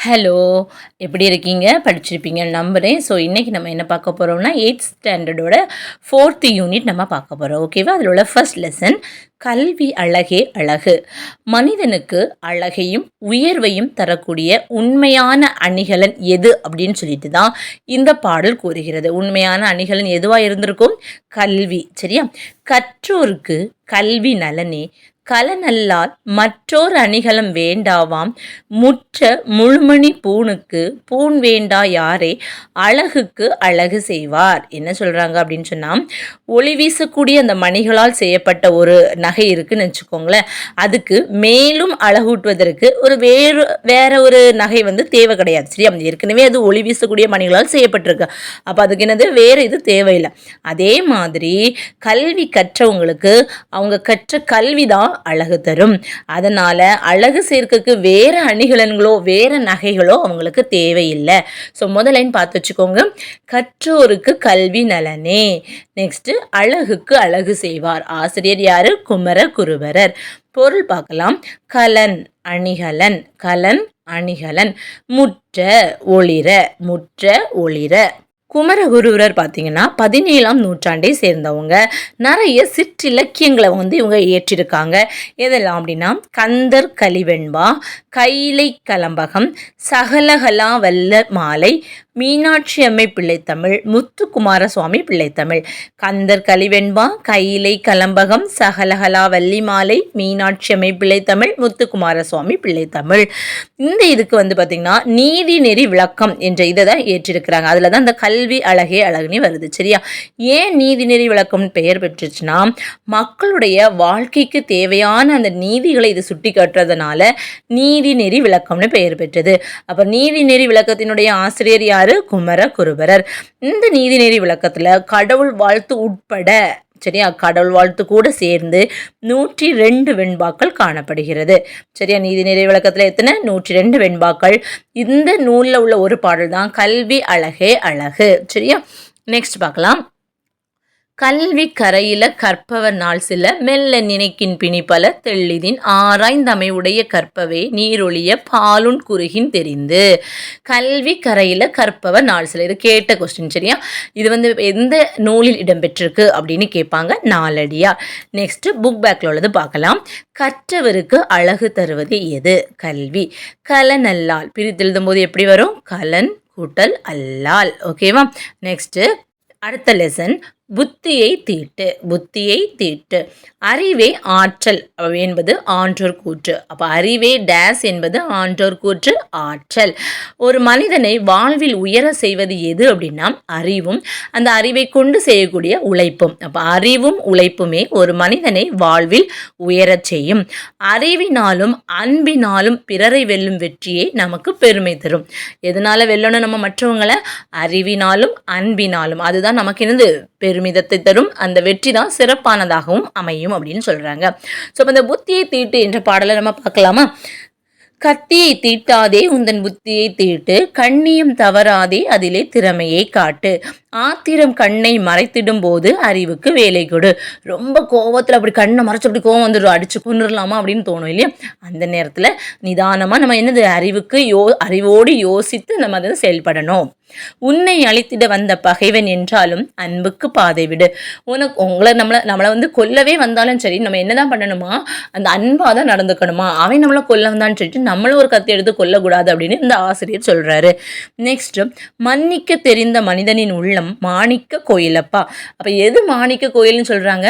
Hello, எப்படி இருக்கீங்க? படிச்சிருப்பீங்கன்னு நம்புறேன். ஸோ, இன்னைக்கு நம்ம என்ன பார்க்க போறோம்னா, 8th ஸ்டாண்டர்டோட 4th யூனிட் நம்ம பார்க்க போறோம். ஓகேவா? அதில் உள்ள ஃபர்ஸ்ட் லெசன் கல்வி அழகே அழகு. மனிதனுக்கு அழகையும் உயர்வையும் தரக்கூடிய உண்மையான அணிகலன் எது அப்படின்னு சொல்லிட்டு தான் இந்த பாடல் கூறுகிறது. உண்மையான அணிகலன் எதுவாக இருந்திருக்கும்? கல்வி. சரியா? கற்றோருக்கு கல்வி நலனே கலனல்லால் மற்றோர் அணிகலம் வேண்டாவாம் முற்ற முழுமணி பூணுக்கு பூண் வேண்டா யாரே அழகுக்கு அழகு செய்வார். என்ன சொல்கிறாங்க அப்படின்னு சொன்னால், ஒளி வீசக்கூடிய அந்த மணிகளால் செய்யப்பட்ட ஒரு நகை இருக்குன்னு வச்சுக்கோங்களேன். அதுக்கு மேலும் அழகூட்டுவதற்கு வேற ஒரு நகை தேவை கிடையாது. சரியா? ஏற்கனவே அது ஒளி வீசக்கூடிய மணிகளால் செய்யப்பட்டிருக்கு. அப்போ அதுக்கு என்னது வேறு இது தேவையில்லை. அதே மாதிரி கல்வி கற்றவங்களுக்கு அவங்க கற்ற கல்வி தான் அழகு தரும். அதனால அழகு சேர்க்கைக்கு வேற அணிகலன்களோ வேற நகைகளோ அவங்களுக்கு தேவையில்லை. ஸோ முதல்ல பார்த்து வச்சுக்கோங்க. கற்றோருக்கு கல்வி நலனே. நெக்ஸ்ட் அழகுக்கு அழகு செய்வார். ஆசிரியர் யாரு? குமர குருபரர். பொருள் பார்க்கலாம். கலன் அணிகலன், கலன் அணிகலன். முற்ற ஒளிர, முற்ற ஒளிர. குமரகுருவரர் பார்த்தீங்கன்னா 17ஆம் நூற்றாண்டை சேர்ந்தவங்க. நிறைய சிற்றிலக்கியங்களை இவங்க இயற்றிருக்காங்க. எதெல்லாம் அப்படின்னா, கந்தர் கலிவெண்பா, கைலை கலம்பகம், சகலகலா வல்ல மாலை, மீனாட்சி அம்மை பிள்ளைத்தமிழ், முத்துக்குமார சுவாமி பிள்ளைத்தமிழ். கந்தர் கலிவெண்பா, கைலை கலம்பகம், சகலகலா வள்ளி மாலை, மீனாட்சி அம்மை பிள்ளைத்தமிழ், முத்துக்குமார சுவாமி பிள்ளைத்தமிழ். இந்த இதுக்கு பார்த்திங்கன்னா நீதி நெறி விளக்கம் என்ற இதை தான் ஏற்றிருக்கிறாங்க. அதில் தான் இந்த கல்வி அழகே அழகுனே வருது. சரியா? ஏன் நீதி நெறி விளக்கம்னு பெயர் பெற்றுச்சுன்னா, மக்களுடைய வாழ்க்கைக்கு தேவையான அந்த நீதிகளை இது சுட்டி காட்டுறதுனால நீதி நெறி விளக்கம்னு பெயர் பெற்றது. அப்போ நீதி நெறி விளக்கத்தினுடைய ஆசிரியர் யாரு? குமர குருபரர். இந்த நீதிநெறி விளக்கத்துல கடவுள் வாழ்த்து உட்பட, சரியா, கடவுள் வாழ்த்து கூட சேர்ந்து 102 வெண்பாக்கள் காணப்படுகிறது. சரியா? நீதிநெறி விளக்கத்துல எத்தனை? 102 வெண்பாக்கள். இந்த நூல்ல உள்ள ஒரு பாடல் தான் கல்வி அழகே அழகு. சரியா? நெக்ஸ்ட் பார்க்கலாம். கல்வி கரையில கற்பவர் நாள் சில மெல்ல நினைக்கின் பிணிப்பல தெள்ளிதின் ஆராய்ந்தமை உடைய கற்பவே நீரொழிய பாலுன் குறுகின் தெரிந்து. கல்வி கரையில கற்பவர் நாள் சில. இது கேட்ட கொஸ்டின். சரியா? இது எந்த நூலில் இடம்பெற்றிருக்கு அப்படின்னு கேட்பாங்க. நாலடியார். நெக்ஸ்ட் புக் பேக்ல உள்ளது பார்க்கலாம். கற்றவருக்கு அழகு தருவது எது? கல்வி. கலனல்லால் பிரித்து எழுதும் போது எப்படி வரும்? கலன் கூட்டல் அல்லால். ஓகேவா? நெக்ஸ்ட் அடுத்த லெசன் புத்தியை தீட்டு. புத்தியை தீட்டு. அறிவே ஆற்றல் என்பது ஆன்றோர் கூற்று. அப்போ அறிவே டேஸ் என்பது ஆன்றோர் கூற்று, ஆற்றல். ஒரு மனிதனை வாழ்வில் உயர செய்வது எது அப்படின்னா அறிவும் அந்த அறிவை கொண்டு செய்யக்கூடிய உழைப்பும். அப்போ அறிவும் உழைப்புமே ஒரு மனிதனை வாழ்வில் உயரச் செய்யும். அறிவினாலும் அன்பினாலும் பிறரை வெல்லும் வெற்றியே நமக்கு பெருமை தரும். எதனால வெல்லணும் நம்ம மற்றவங்களை? அறிவினாலும் அன்பினாலும். அதுதான் நமக்கு என்னது? பெருமிதத்தை தரும். அந்த வெற்றி தான் சிறப்பானதாகவும் அமையும் அப்படின்னு சொல்றாங்க. ஸோ அந்த புத்தியை தீட்டு என்ற பாடலை நம்ம பார்க்கலாமா? கத்தியை தீட்டாதே உந்தன் புத்தியை தீட்டு, கண்ணியம் தவறாதே அதிலே திறமையை காட்டு, ஆத்திரம் கண்ணை மறைத்திடும் போது அறிவுக்கு வேலை கொடு. ரொம்ப கோவத்தில் அப்படி கண்ணை மறைச்சு அப்படி கோவம் வந்துடும், அடிச்சு கொண்டுடலாமா அப்படின்னு தோணும் இல்லையா? அந்த நேரத்தில் நிதானமாக நம்ம என்னது அறிவோடு யோசித்து நம்ம அதை செயல்படணும். உன்னை அழித்திட வந்த பகைவன் என்றாலும் அன்புக்கு பாதை விடு. நம்மளை கொல்லவே வந்தாலும் சரி, நம்ம என்னதான் பண்ணணுமா? அந்த அன்பாக தான் நடந்துக்கணுமா? அவன் நம்மளை கொல்ல வந்தான்னு சொல்லிட்டு நம்மளும் ஒரு கத்தி எடுத்து கொல்லக்கூடாது அப்படின்னு இந்த ஆசிரியர் சொல்றாரு. நெக்ஸ்ட், மன்னிக்க தெரிந்த மனிதனின் உள்ளம் மாணிக்க கோயிலப்பா. அப்ப எது மாணிக்க கோயில்னு சொல்றாங்க?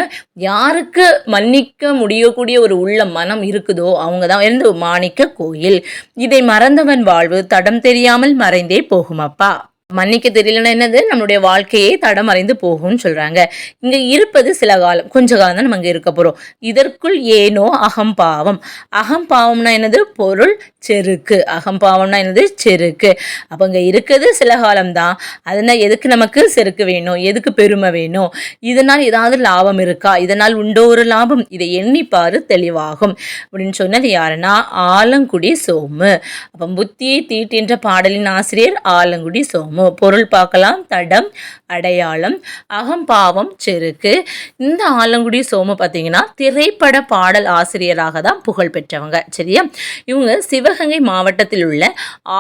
யாருக்கு மன்னிக்க முடியக்கூடிய ஒரு உள்ளம், மனம் இருக்குதோ அவங்க தான் மாணிக்க கோயில். இதை மறந்தவன் வாழ்வு தடம் தெரியாமல் மறைந்தே போகுமப்பா. மன்னிக்க தெரியலன்னா என்னது? நம்மளுடைய வாழ்க்கையே தடமறைந்து போகும்னு சொல்றாங்க. இங்க இருப்பது சில காலம், கொஞ்ச காலம் தான் நம்ம இங்க இருக்க போறோம். இதற்குள் ஏனோ அகம்பாவம். அகம்பாவம்னா என்னது? பொருள் செருக்கு. அகம்பாவம்னா என்னது? செருக்கு. அப்ப இங்க இருக்கிறது சில காலம் தான். அதனால் எதுக்கு நமக்கு செருக்கு வேணும்? எதுக்கு பெருமை வேணும்? இதனால் ஏதாவது லாபம் இருக்கா? இதனால் உண்டோ ஒரு லாபம்? இதை எண்ணிப்பாரு தெளிவாகும் அப்படின்னு சொன்னது யாருன்னா ஆலங்குடி சோமு. அப்ப புத்தியை தீட்டு என்ற பாடலின் ஆசிரியர் ஆலங்குடி சோமு. சோமு. பொருள் பார்க்கலாம். தடம், அடையாளம், அகம்பாவம், செருக்கு. இந்த ஆலங்குடி சோமு பார்த்தீங்கன்னா திரைப்பட பாடல் ஆசிரியராக தான் புகழ் பெற்றவங்க. சரியா? இவங்க சிவகங்கை மாவட்டத்தில் உள்ள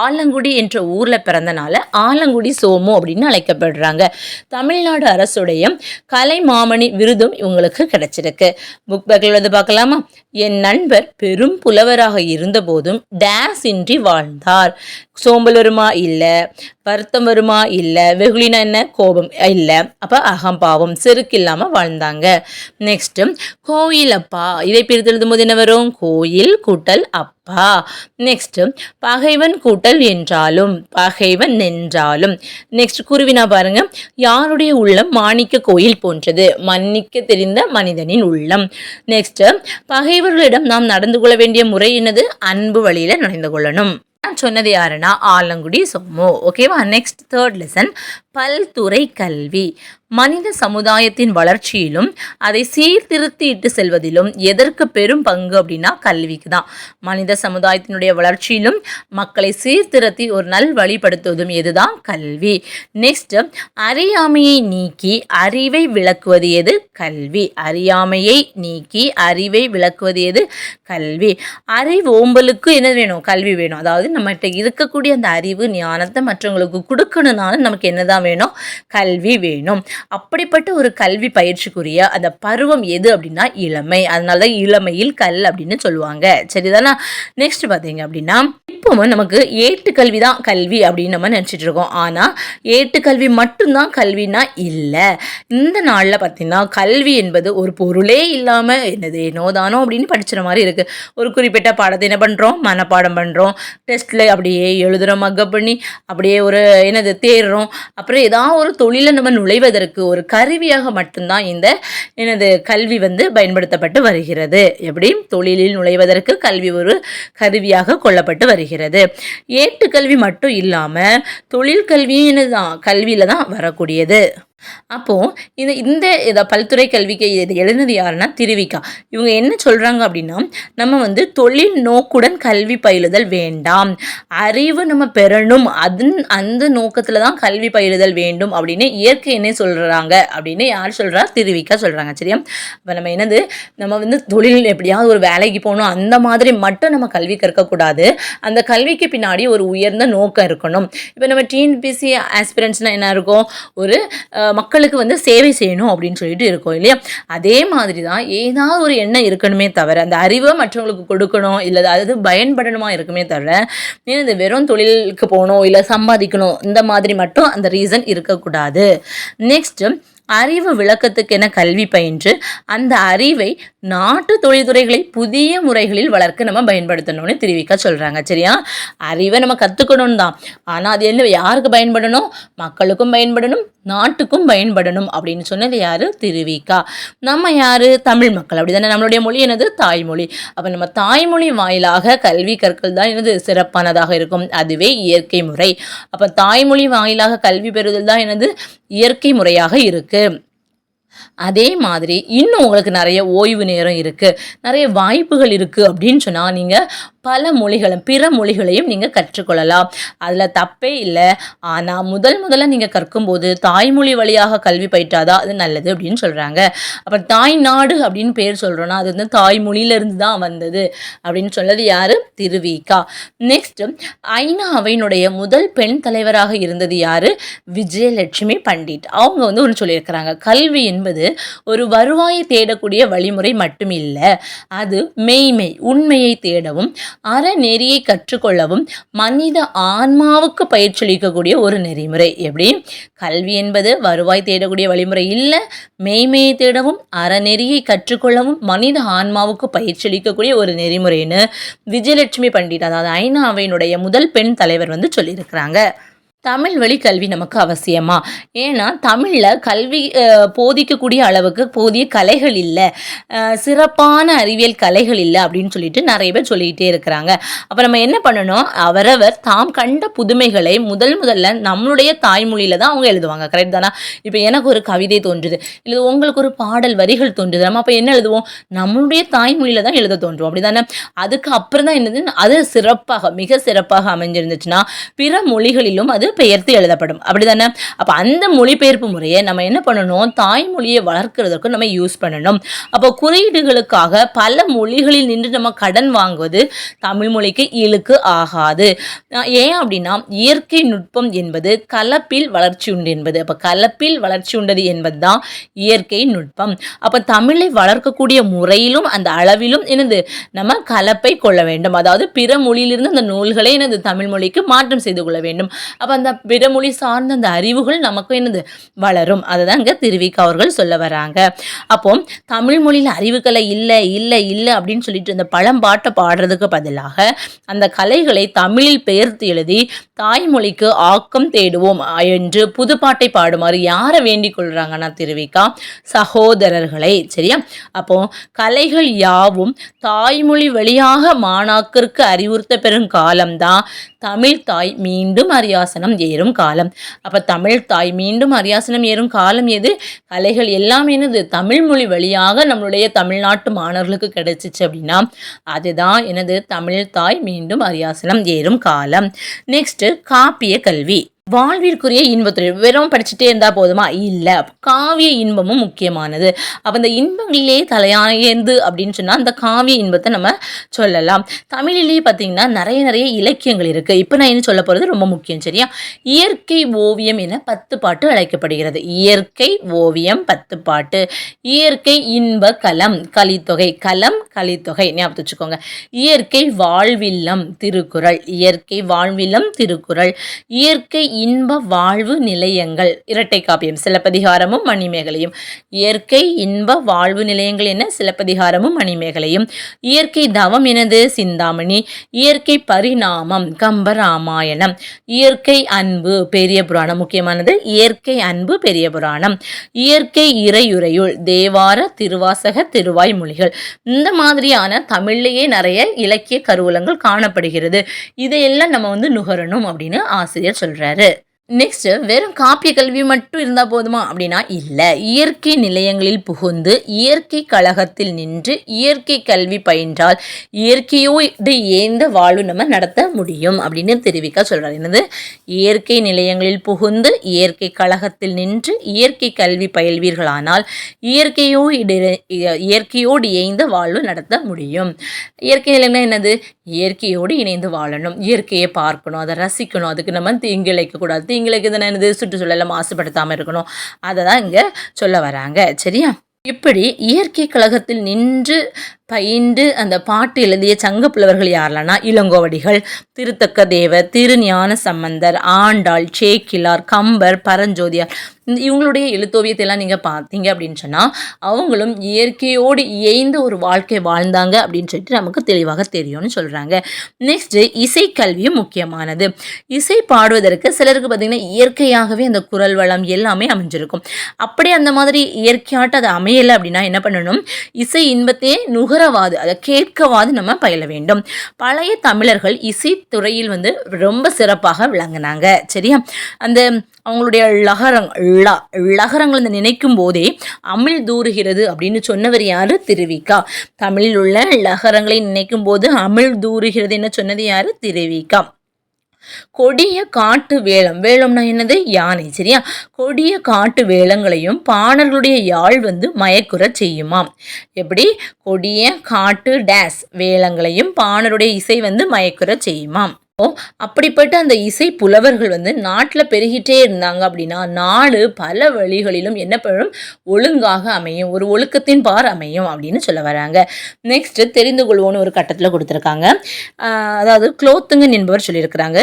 ஆலங்குடி என்ற ஊரில் பிறந்தனால ஆலங்குடி சோமு அப்படின்னு அழைக்கப்படுறாங்க. தமிழ்நாடு அரசுடைய கலைமாமணி விருதும் இவங்களுக்கு கிடைச்சிருக்கு. புக் பேக்கில் வந்து பார்க்கலாமா? என் நண்பர் பெரும் புலவராக இருந்தபோதும் டேஸ் இன்றி வாழ்ந்தார். சோம்பல் வருமா? இல்லை. வருத்தம் வருமா? இல்லை. வெகுளினா என்ன? கோபம் இல்லை. அப்போ அகம்பாவம், செருக்கு இல்லாமல் வாழ்ந்தாங்க. நெக்ஸ்ட்டு கோயில் அப்பா. இதை பிரித்து எழுதும் போது என்ன வரும்? கோயில் கூட்டல் அப்பா. நெக்ஸ்ட்டு பகைவன் கூட்டல் என்றாலும், பகைவன் நின்றாலும். நெக்ஸ்ட் குருவினா பாருங்க. யாருடைய உள்ளம் மாணிக்க கோயில் போன்றது? மன்னிக்க தெரிந்த மனிதனின் உள்ளம். நெக்ஸ்ட் பகைவர்களிடம் நாம் நடந்து கொள்ள வேண்டிய முறை என்னது? அன்பு வழியில் நடந்து கொள்ளணும். சொன்னது யாருன்னா ஆலங்குடி சோமு. ஓகேவா? நெக்ஸ்ட் தேர்ட் லெசன் பல்துறை கல்வி. மனித சமுதாயத்தின் வளர்ச்சியிலும் அதை சீர்திருத்தி இட்டு செல்வதிலும் எதற்கு பெரும் பங்கு அப்படின்னா கல்விக்கு தான். மனித சமுதாயத்தினுடைய வளர்ச்சியிலும் மக்களை சீர்திருத்தி ஒரு நல் வழிபடுத்துவதும் எதுதான்? கல்வி. நெக்ஸ்ட் அறியாமையை நீக்கி அறிவை விளக்குவது எது? கல்வி. அறியாமையை நீக்கி அறிவை விளக்குவது எது? கல்வி. அறிவோம்பலுக்கு என்ன வேணும்? கல்வி வேணும். அதாவது நம்மகிட்ட இருக்கக்கூடிய அந்த அறிவு ஞானத்தை மற்றவங்களுக்கு கொடுக்கணும்னாலும் நமக்கு என்னதான் வேணும்? கல்வி வேணும். அப்படிப்பட்ட ஒரு கல்வி பயிற்சிக்குரிய அந்த பருவம் எது அப்படின்னா இளமை. அதனாலதான் இளமையில் கல் அப்படின்னு சொல்லுவாங்க. சரிதானா? நெக்ஸ்ட் பார்த்தீங்க அப்படின்னா இப்பவும் நமக்கு ஏட்டுக்கல்வி தான் கல்வி அப்படின்னு நம்ம நினச்சிட்டு இருக்கோம். ஆனால் ஏட்டுக்கல்வி மட்டும்தான் கல்வினா இல்லை. இந்த நாளில் பார்த்தீங்கன்னா கல்வி என்பது ஒரு பொருளே இல்லாமல் என்னது ஏனோதானோ அப்படின்னு படிச்சுற மாதிரி இருக்குது. ஒரு குறிப்பிட்ட பாடத்தை என்ன பண்ணுறோம்? மனப்பாடம் பண்ணுறோம். டெஸ்ட்டில் அப்படியே எழுதுகிறோம், மக்கப் பண்ணி அப்படியே ஒரு என்னது தேடுறோம். அப்புறம் ஏதாவது ஒரு தொழிலை நம்ம நுழைவதற்கு ஒரு கருவியாக மட்டும்தான் இந்த எனது கல்வி வந்து பயன்படுத்தப்பட்டு வருகிறது. எப்படி? தொழிலில் நுழைவதற்கு கல்வி ஒரு கருவியாக கொள்ளப்பட்டு வருகிறது. ஏட்டுக்கல்வி மட்டும் இல்லாமல் தொழில் கல்வியும் தான் கல்வியில் தான் வரக்கூடியது. அப்போது இந்த பல்துறை கல்விக்கு இது எழுதினது யாருன்னா திருவிக்கா. இவங்க என்ன சொல்கிறாங்க அப்படின்னா நம்ம வந்து தொழில் நோக்குடன் கல்வி பயிலுதல் வேண்டாம், அறிவு நம்ம பெறணும், அந்த நோக்கத்தில் தான் கல்வி பயிலுதல் வேண்டும் அப்படின்னு இயற்கை என்ன சொல்கிறாங்க அப்படின்னு யார் சொல்கிறா? திருவிக்கா சொல்கிறாங்க. சரியா? இப்போ நம்ம வந்து தொழில் எப்படியாவது ஒரு வேலைக்கு போகணும் அந்த மாதிரி மட்டும் நம்ம கல்வி கற்கக்கூடாது. அந்த கல்விக்கு பின்னாடி ஒரு உயர்ந்த நோக்கம் இருக்கணும். இப்போ நம்ம டிஎன்பிஎஸ்சி ஆஸ்பிரண்ட்ஸ்னால் என்ன இருக்கும்? ஒரு மக்களுக்கு வந்து சேவை செய்யணும் அப்படின்னு சொல்லிட்டு இருக்கோம் இல்லையா? அதே மாதிரி தான் ஏதாவது ஒரு எண்ணம் இருக்கணுமே தவிர அந்த அறிவை மற்றவங்களுக்கு கொடுக்கணும் இல்லை அது பயன்படணுமா இருக்குமே தவிர இந்த வெறும் தொழிலுக்கு போகணும் இல்லை சம்பாதிக்கணும் இந்த மாதிரி மட்டும் அந்த ரீசன் இருக்கக்கூடாது. நெக்ஸ்ட் அறிவு விளக்கத்துக்கு என கல்வி பயின்று அந்த அறிவை நாட்டு தொழில்துறைகளை புதிய முறைகளில் வளர்க்க நம்ம பயன்படுத்தணும்னு திருவிக்கா சொல்கிறாங்க. சரியா? அறிவை நம்ம கற்றுக்கணும் தான், ஆனால் அது என்ன யாருக்கு பயன்படணும்? மக்களுக்கும் பயன்படணும், நாட்டுக்கும் பயன்படணும் அப்படின்னு சொன்னது யாரு? திருவிக்கா. நம்ம யாரு? தமிழ் மக்கள். அப்படி தானே? நம்மளுடைய மொழி என்னது? தாய்மொழி. அப்போ நம்ம தாய்மொழி வாயிலாக கல்வி கற்கள் தான் என்னது சிறப்பானதாக இருக்கும். அதுவே இயற்கை முறை. அப்போ தாய்மொழி வாயிலாக கல்வி பெறுதல் தான் என்னது? இயற்கை முறையாக இருக்கு. அதே மாதிரி இன்னும் உங்களுக்கு நிறைய ஓய்வு நேரம் இருக்குது, நிறைய வாய்ப்புகள் இருக்குது அப்படின்னு சொன்னால் நீங்கள் பல மொழிகளும் பிற மொழிகளையும் நீங்கள் கற்றுக்கொள்ளலாம். அதில் தப்பே இல்லை. ஆனால் முதல்ல நீங்கள் கற்கும்போது தாய்மொழி வழியாக கல்வி பயிற்றாதான் அது நல்லது அப்படின்னு சொல்கிறாங்க. அப்புறம் தாய் நாடு அப்படின்னு பேர் சொல்கிறோன்னா அது வந்து தாய்மொழியிலேருந்து தான் வந்தது அப்படின்னு சொல்லது யார்? திருவிக்கா. நெக்ஸ்ட் ஐநா அவையினுடைய முதல் பெண் தலைவராக இருந்தது யார்? விஜயலட்சுமி பண்டிட். அவங்க வந்து ஒன்று சொல்லியிருக்கிறாங்க, கல்வி என்பது ஒரு வருவாயை தேடக்கூடிய வழிமுறை மட்டும் இல்லை, அது மெய்மை உண்மையை தேடவும் அறநெறியை கற்றுக்கொள்ளவும் மனித ஆன்மாவுக்கு பயிற்சியளிக்கக்கூடிய ஒரு நெறிமுறை. எப்படி? கல்வி என்பது வருவாய் தேடக்கூடிய வழிமுறை இல்லை, மெய்மையை தேடவும் அறநெறியை கற்றுக்கொள்ளவும் மனித ஆன்மாவுக்கு பயிற்சியளிக்கக்கூடிய ஒரு நெறிமுறைன்னு விஜயலட்சுமி பண்டிட், அதாவது ஐநா அவையினுடைய முதல் பெண் தலைவர் வந்து சொல்லியிருக்கிறாங்க. தமிழ் வழி கல்வி நமக்கு அவசியமா? ஏன்னா தமிழில் கல்வி போதிக்கக்கூடிய அளவுக்கு போதிய கலைகள் இல்லை, சிறப்பான அறிவியல் கலைகள் இல்லை அப்படின்னு சொல்லிட்டு நிறைய பேர் சொல்லிக்கிட்டே இருக்கிறாங்க. அப்போ நம்ம என்ன பண்ணணும்? அவரவர் தாம் கண்ட புதுமைகளை முதல்ல நம்மளுடைய தாய்மொழியில் தான் அவங்க எழுதுவாங்க. கரெக்ட் தானே? இப்போ எனக்கு ஒரு கவிதை தோன்றுது, இல்லை உங்களுக்கு ஒரு பாடல் வரிகள் தோன்றுது, நம்ம அப்போ என்ன எழுதுவோம்? நம்மளுடைய தாய்மொழியில் தான் எழுத தோன்றும். அப்படி தானே? அதுக்கு அப்புறம் தான் என்னது அது சிறப்பாக மிக சிறப்பாக அமைஞ்சிருந்துச்சுன்னா பிற மொழிகளிலும் அது பெயர்த்து எழுதப்படும். அப்படிதானே? அப்போ அந்த மொழிபெயர்ப்பு முறையை நம்ம என்ன பண்ணணும், தாய்மொழியை வளர்க்கறதுக்கு நம்ம யூஸ் பண்ணணும். அப்போ குறியீடுகளுக்காக பல மொழிகளில் நின்று நம்ம கடன் வாங்குவது தமிழ் மொழிக்கு இழுக்கு ஆகாது. ஏன் அப்படின்னா இயற்கை நுட்பம் என்பது கலப்பில் வளர்ச்சி உண்டு என்பது. அப்போ கலப்பில் வளர்ச்சி உண்டது என்பது தான் இயற்கை நுட்பம். அப்போ தமிழை வளர்க்கக்கூடிய முறையிலும் அந்த அளவிலும் என்னது நம்ம கலப்பை கொள்ள வேண்டும். அதாவது பிற மொழியிலிருந்து அந்த நூல்களை என்னது தமிழ் மொழிக்கு மாற்றம் செய்து கொள்ள வேண்டும். அப்போ அந்த பிற மொழி சார்ந்த அந்த அறிவுகள் நமக்கு என்னது வளரும். அதுதான் இங்கே திருவிக்கா அவர்கள் சொல்ல வராங்க. அப்போ தமிழ் மொழியில் அறிவுக்கலை இல்லை இல்லை இல்லை அப்படின்னு சொல்லிட்டு இந்த பழம்பாட்டை பாடுறதுக்கு பதிலாக அந்த கலைகளை தமிழில் பெயர்த்து எழுதி தாய்மொழிக்கு ஆக்கம் தேடுவோம் என்று புதுப்பாட்டை பாடுமாறு யாரை வேண்டிக் கொள்றாங்கன்னா திருவிக்கா சகோதரர்களை. சரியா? அப்போ கலைகள் யாவும் தாய்மொழி வழியாக மாணாக்கருக்கு அறிவுறுத்த பெறும் காலம்தான் தமிழ் தாய் மீண்டும் அரியாசனம் ஏறும் காலம். அப்போ தமிழ் தாய் மீண்டும் அரியாசனம் ஏறும் காலம் எது? கலைகள் எல்லாம் என்னது தமிழ் மொழி வழியாக நம்மளுடைய தமிழ்நாட்டு மாணவர்களுக்கு கிடைச்சிச்சு அப்படின்னா அதுதான் எனது தமிழ் தாய் மீண்டும் அரியாசனம் ஏறும் காலம். நெக்ஸ்ட் காப்பிய கல்வி. வாழ்விற்குரிய இன்பத்துறை வெறும் படிச்சுட்டே இருந்தால் போதுமா? இல்லை, காவிய இன்பமும் முக்கியமானது. அப்போ இந்த இன்பங்களிலே தலையாயது அப்படின்னு சொன்னால் அந்த காவிய இன்பத்தை நம்ம சொல்லலாம். தமிழிலேயே பார்த்தீங்கன்னா நிறைய இலக்கியங்கள் இருக்குது. இப்போ நான் என்ன சொல்ல போகிறது ரொம்ப முக்கியம். சரியா? இயற்கை ஓவியம் என 10 பாட்டு அழைக்கப்படுகிறது. இயற்கை ஓவியம் 10 பாட்டு. இயற்கை இன்ப களம் கலித்தொகை. களம் கலித்தொகை ஞாபகம் வச்சுக்கோங்க. இயற்கை வாழ்வில்லம் திருக்குறள். இயற்கை வாழ்வில்லம் திருக்குறள். இயற்கை இன்ப வாழ்வு நிலையங்கள் இரட்டை காப்பியம் சிலப்பதிகாரமும் மணிமேகலையும். இயற்கை இன்ப வாழ்வு நிலையங்கள் என சிலப்பதிகாரமும் மணிமேகலையும். இயற்கை தவம் எனது சிந்தாமணி. இயற்கை பரிணாமம் கம்பராமாயணம். இயற்கை அன்பு பெரிய புராணம். முக்கியமானது இயற்கை அன்பு பெரிய புராணம். இயற்கை இறையுறையுள் தேவார திருவாசக திருவாய் மொழிகள். இந்த மாதிரியான தமிழ்லேயே நிறைய இலக்கிய கருவூலங்கள் காணப்படுகிறது. இதையெல்லாம் நம்ம நுகரணும் அப்படின்னு ஆசிரியர் சொல்றாரு. நெக்ஸ்ட் வெறும் காப்பிய கல்வி மட்டும் இருந்தால் போதுமா அப்படின்னா இல்லை. இயற்கை நிலையங்களில் புகுந்து இயற்கை கழகத்தில் நின்று இயற்கை கல்வி பயின்றால் இயற்கையோடு ஏந்த வாழ்வு நம்ம நடத்த முடியும் அப்படின்னு தெரிவிக்க சொல்கிறார். என்னது? இயற்கை நிலையங்களில் புகுந்து இயற்கை கழகத்தில் நின்று இயற்கை கல்வி பயில்வீர்களானால் இயற்கையோடு இயைந்த வாழ்வு நடத்த முடியும். இயற்கை நிலையங்கள் என்னது? இயற்கையோடு இணைந்து வாழணும், இயற்கையை பார்க்கணும், அதை ரசிக்கணும், அதுக்கு நம்ம தீங்கு இழைக்கக்கூடாது, தீங்கிழைக்கு தானே என்னது சுற்றுச்சூழலை மாசுபடுத்தாமல் இருக்கணும். அதை தான் இங்கே சொல்ல வராங்க. சரியா? இப்படி இயற்கை கழகத்தில் நின்று பயின்று அந்த பாட்டு எழுதிய சங்க புலவர்கள் யாரெல்லாம்னா இளங்கோவடிகள், திருத்தக்க தேவர், திருஞான சம்பந்தர், ஆண்டாள், சேக்கிலார், கம்பர், பரஞ்சோதியார். இவங்களுடைய எழுத்தோவியத்தை எல்லாம் நீங்கள் பார்த்தீங்க அப்படின்னு சொன்னால் அவங்களும் இயற்கையோடு இயைந்த ஒரு வாழ்க்கை வாழ்ந்தாங்க அப்படின்னு சொல்லிட்டு நமக்கு தெளிவாக தெரியும்னு சொல்கிறாங்க. நெக்ஸ்ட்டு இசைக்கல்வியும் முக்கியமானது. இசை பாடுவதற்கு சிலருக்கு பார்த்திங்கன்னா இயற்கையாகவே அந்த குரல் வளம் எல்லாமே அமைஞ்சிருக்கும். அப்படியே அந்த மாதிரி இயற்கையாட்டு அது அமையலை அப்படின்னா என்ன பண்ணணும்? இசை இன்பத்தையே நுகரவாது, அதை கேட்கவாது நம்ம பயில வேண்டும். பழைய தமிழர்கள் இசைத்துறையில் ரொம்ப சிறப்பாக விளங்கினாங்க. சரியா? அந்த அவங்களுடைய லகரங்கள் நினைக்கும் போதே அமிழ் தூறுகிறது அப்படின்னு சொன்னவர் யாரு? திருவிக்கா. தமிழில் உள்ள லகரங்களை நினைக்கும் போது அமிழ் தூறுகிறது என்ன சொன்னது யாரு? திருவிக்கா. கொடிய காட்டு வேளம். வேளம்னா என்னது? யானை. சரியா? கொடிய காட்டு வேளங்களையும் பாணர்களுடைய யாழ் மயக்குற செய்யுமாம். எப்படி? கொடிய காட்டு டேஸ் வேளங்களையும் பாணருடைய இசை மயக்குற செய்யுமாம். அப்படிப்பட்ட அந்த இசை புலவர்கள் நாட்டில் பெருகிட்டே இருந்தாங்க அப்படின்னா நாடு பல வழிகளிலும் என்ன பண்ணும்? ஒழுங்காக அமையும், ஒரு ஒழுக்கத்தின் பார் அமையும் அப்படின்னு சொல்ல வராங்க. நெக்ஸ்ட் தெரிந்து கொள்வோன்னு ஒரு கட்டத்தில் கொடுத்துருக்காங்க. அதாவது குலோத்துங்கன் என்பவர் சொல்லியிருக்கிறாங்க,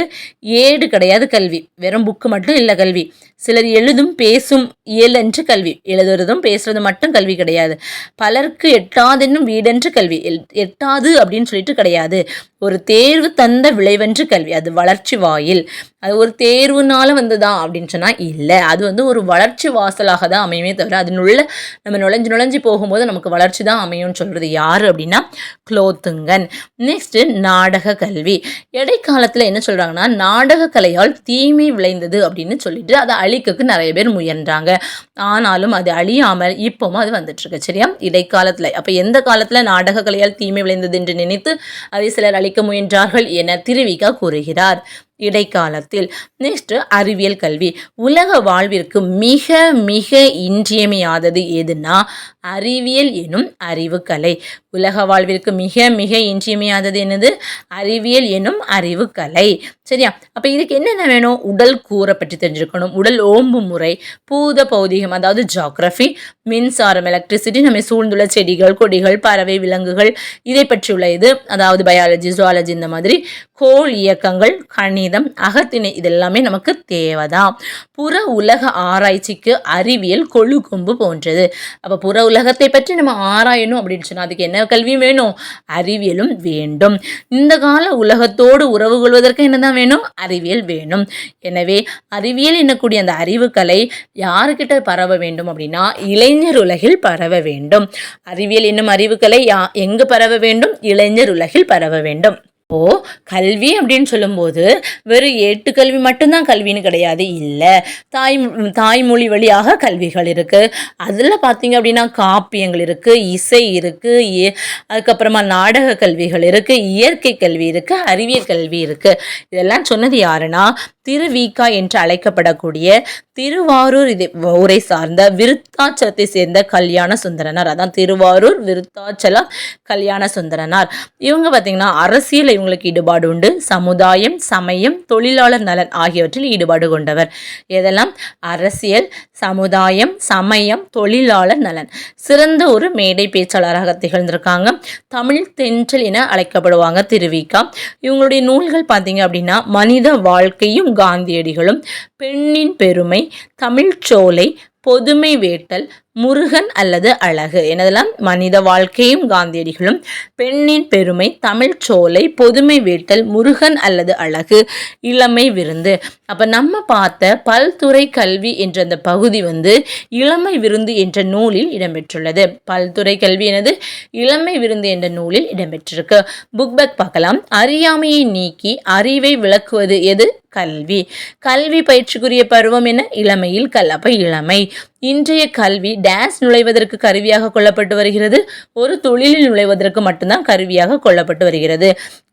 ஏடு கிடையாது கல்வி, வெறும் புக்கு மட்டும் இல்லை கல்வி. சிலர் எழுதும் பேசும் இயலென்று கல்வி. எழுதுறதும் பேசுறது மட்டும் கல்வி கிடையாது. பலருக்கு எட்டாதென்னும் வீடென்று கல்வி. எட்டாது அப்படின்னு சொல்லிட்டு கிடையாது. ஒரு தேர்வு தந்த விளைவென்று கல்வி. அது வளர்ச்சி வாயில். அது ஒரு தேர்வுனால வந்ததான் அப்படின்னு சொன்னால் இல்லை. அது ஒரு வளர்ச்சி வாசலாக தான் அமையுமே தவிர அதனுள்ள நம்ம நுழைஞ்சு போகும்போது நமக்கு வளர்ச்சி தான் அமையும்னு சொல்கிறது யார் அப்படின்னா குலோத்துங்கன். நெக்ஸ்ட்டு நாடக கல்வி. இடைக்காலத்தில் என்ன சொல்கிறாங்கன்னா நாடக கலையால் தீமை விளைந்தது அப்படின்னு சொல்லிட்டு அதை அழிக்கக்கு நிறைய பேர் முயன்றாங்க. ஆனாலும் அது அழியாமல் இப்போவும் அது வந்துட்டுருக்கு. சரியா? இடைக்காலத்தில். அப்போ எந்த காலத்தில் நாடக கலையால் தீமை விளைந்தது என்று நினைத்து அதை சிலர் அழிக்க முயன்றார்கள் என திருவிக்கா கூறுகிறார். இடைக்காலத்தில். நெக்ஸ்ட் அறிவியல் கல்வி. உலக வாழ்விற்கு மிக மிக இன்றியமையாதது எதுனா அறிவியல் எனும் அறிவுக்கலை. உலக வாழ்விற்கு மிக மிக இன்றியமையாதது என்னது? அறிவியல் எனும் அறிவுக்கலை. சரியா? அப்போ இதுக்கு என்னென்ன வேணும்? உடல் கூரை பற்றி தெரிஞ்சிருக்கணும், உடல் ஓம்பு முறை, பூத பௌதிகம் அதாவது ஜியாகிரபி, மின்சாரம் எலக்ட்ரிசிட்டி, நம்ம சூழ்ந்துள்ள செடிகள் கொடிகள் பறவை விலங்குகள் இதை பற்றியுள்ள இது அதாவது பயாலஜி ஜுவாலஜி, இந்த மாதிரி கோள் இயக்கங்கள், கணிதம், அகத்திணை இதெல்லாமே நமக்கு தேவைதான். புற உலக ஆராய்ச்சிக்கு அறிவியல் கொழுகொம்பு போன்றது. அப்போ புற உலகத்தை பற்றி நம்ம ஆராயணும் அப்படின்னு சொன்னால் அதுக்கு என்ன கல்வியும் வேணும்? அறிவியலும் வேண்டும். இந்த கால உலகத்தோடு உறவு கொள்வதற்கு என்னதான் வேணும்? அறிவியல் வேணும். எனவே அறிவியல் என்னக்கூடிய அந்த அறிவுக்கலை யாருக்கிட்ட பரவ வேண்டும் அப்படின்னா இளைஞர் உலகில் பரவ வேண்டும். அறிவியல் என்னும் அறிவுக்கலை எங்கு பரவ வேண்டும்? இளைஞர் உலகில் பரவ வேண்டும். இப்போது கல்வி அப்படின்னு சொல்லும்போது வெறும் ஏட்டு கல்வி மட்டும்தான் கல்வின்னு கிடையாது. இல்லை, தாய்மொழி வழியாக கல்விகள் இருக்குது. அதில் பார்த்தீங்க அப்படின்னா காப்பியங்கள் இருக்குது, இசை இருக்குது, அதுக்கப்புறமா நாடக கல்விகள் இருக்குது, இயற்கை கல்வி இருக்குது, அறிவியல் கல்வி இருக்குது. இதெல்லாம் சொன்னது யாருன்னா திருவிக்கா என்று அழைக்கப்படக்கூடிய திருவாரூர் ஊரை சார்ந்த விருத்தாச்சலத்தை சேர்ந்த கல்யாண சுந்தரனார். அதான் திருவாரூர் விருத்தாச்சலம் கல்யாண சுந்தரனார். இவங்க பார்த்தீங்கன்னா அரசியல் இவங்களுக்கு ஈடுபாடு உண்டு. சமுதாயம், சமயம், தொழிலாளர் நலன் ஆகியவற்றில் ஈடுபாடு கொண்டவர். இதெல்லாம் அரசியல், சமுதாயம், சமயம், தொழிலாளர் நலன். சிறந்த ஒரு மேடை பேச்சாளராக திகழ்ந்திருக்காங்க. தமிழ் தென்றல் என அழைக்கப்படுவாங்க திருவிக்கா. இவங்களுடைய நூல்கள் பார்த்தீங்க அப்படின்னா மனித வாழ்க்கையும் காந்தியடிகளும், பெண்ணின் பெருமை, தமிழ்ச்சோலை, பொதுமை வேட்டல், முருகன் அல்லது அழகு. எனதெல்லாம் மனித வாழ்க்கையும் காந்தியடிகளும், பெண்ணின் பெருமை, தமிழ்ச்சோலை, பொதுமை வேட்டல், முருகன் அல்லது அழகு, இளமை விருந்து. அப்போ நம்ம பார்த்த பல்துறை கல்வி என்ற அந்த பகுதி இளமை விருந்து என்ற நூலில் இடம்பெற்றுள்ளது. பல்துறை கல்வி எனது இளமை விருந்து என்ற நூலில் இடம்பெற்றிருக்கு. புக் பேக் பார்க்கலாம். அறியாமையை நீக்கி அறிவை விளக்குவது எது? கல்வி. கல்வி பயிற்சிக்குரிய பருவம் என்ன? இளமையில் அப்ப இளமை. இன்றைய கல்வி டேஸ் நுழைவதற்கு கருவியாக கொள்ளப்பட்டு வருகிறது. ஒரு தொழிலில் நுழைவதற்கு மட்டும்தான் கருவியாக கொள்ளப்பட்டு வருகிறது.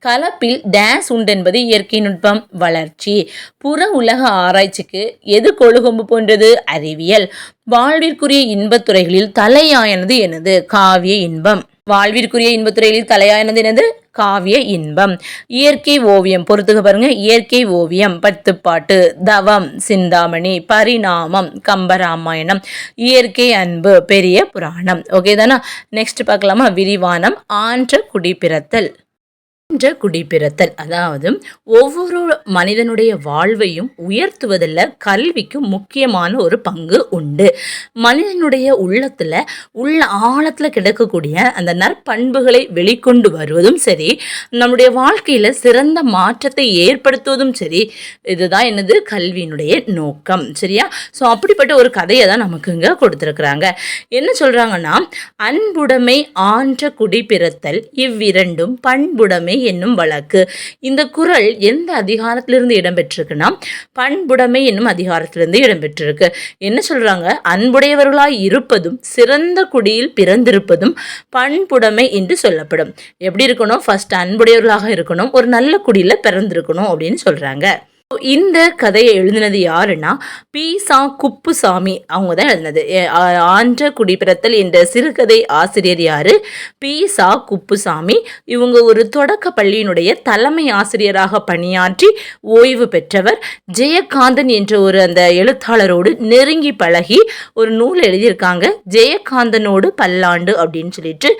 கலப்பில் டேஸ் உண்டு என்பது இயற்கை நுட்பம், வளர்ச்சி. புற உலக ஆராய்ச்சிக்கு எது கொழுகொம்பு போன்றது? அறிவியல். வாழ்விற்குரிய இன்பத்துறைகளில் தலையாயனது எனது? காவிய இன்பம். வாழ்விற்குரிய இன்பத்துறைகளில் தலையாயனது எனது? காவிய இன்பம். இயற்கை ஓவியம் பொறுத்துக்க பாருங்க. இயற்கை ஓவியம், பத்துப்பாட்டு, தவம், சிந்தாமணி, பரிணாமம், கம்பராமாயணம், இயற்கை அன்பு, பெரிய புராணம். ஓகே தானே? நெக்ஸ்ட் பார்க்கலாமா? விரிவானம். ஆன்ற குடிப்பிறத்தல். குடிப்பிறத்தல் அதாவது ஒவ்வொரு மனிதனுடைய வாழ்வையும் உயர்த்துவதில் கல்விக்கு முக்கியமான ஒரு பங்கு உண்டு. மனிதனுடைய உள்ள ஆழத்தில் கிடக்கக்கூடிய அந்த நற்பண்புகளை வெளிக்கொண்டு வருவதும் சரி, நம்முடைய வாழ்க்கையில் சிறந்த மாற்றத்தை ஏற்படுத்துவதும் சரி, இதுதான் என்னது? கல்வியினுடைய நோக்கம். சரியா? ஸோ அப்படிப்பட்ட ஒரு கதையை தான் நமக்கு இங்கே கொடுத்துருக்குறாங்க. என்ன சொல்கிறாங்கன்னா, அன்புடைமை ஆன்ற குடிப்பிறத்தல் இவ்விரண்டும் பண்புடைமை என்னும் வழக்கு. இந்த குறள் எந்த அதிகாரத்திலிருந்து இடம்பெற்றிருக்குன்னா பண்புடைமை என்னும் அதிகாரத்திலிருந்து இடம்பெற்றிருக்கு. என்ன சொல்றாங்க? அன்புடையவர்களாய் இருப்பதும் சிறந்த குடியில் பிறந்திருப்பதும் பண்புடைமை என்று சொல்லப்படும். எப்படி இருக்கணும்? ஃபர்ஸ்ட் அன்புடையவர்களாக இருக்கணும், ஒரு நல்ல குடியில பிறந்திருக்கணும் அப்படின்னு சொல்றாங்க. இந்த கதையை எழுதினது யாருன்னா பி.சா. குப்புசாமி. அவங்க தான் எழுதினது. ஆன்ற குடிப்பிறத்தல் என்ற சிறுகதை ஆசிரியர் யாரு? பி.சா. குப்புசாமி. இவங்க ஒரு தொடக்க பள்ளியினுடைய தலைமை ஆசிரியராக பணியாற்றி ஓய்வு பெற்றவர். ஜெயகாந்தன் என்ற ஒரு அந்த எழுத்தாளரோடு நெருங்கி பழகி ஒரு நூல் எழுதியிருக்காங்க. ஜெயகாந்தனோடு பல்லாண்டு அப்படின்னு சொல்லிட்டு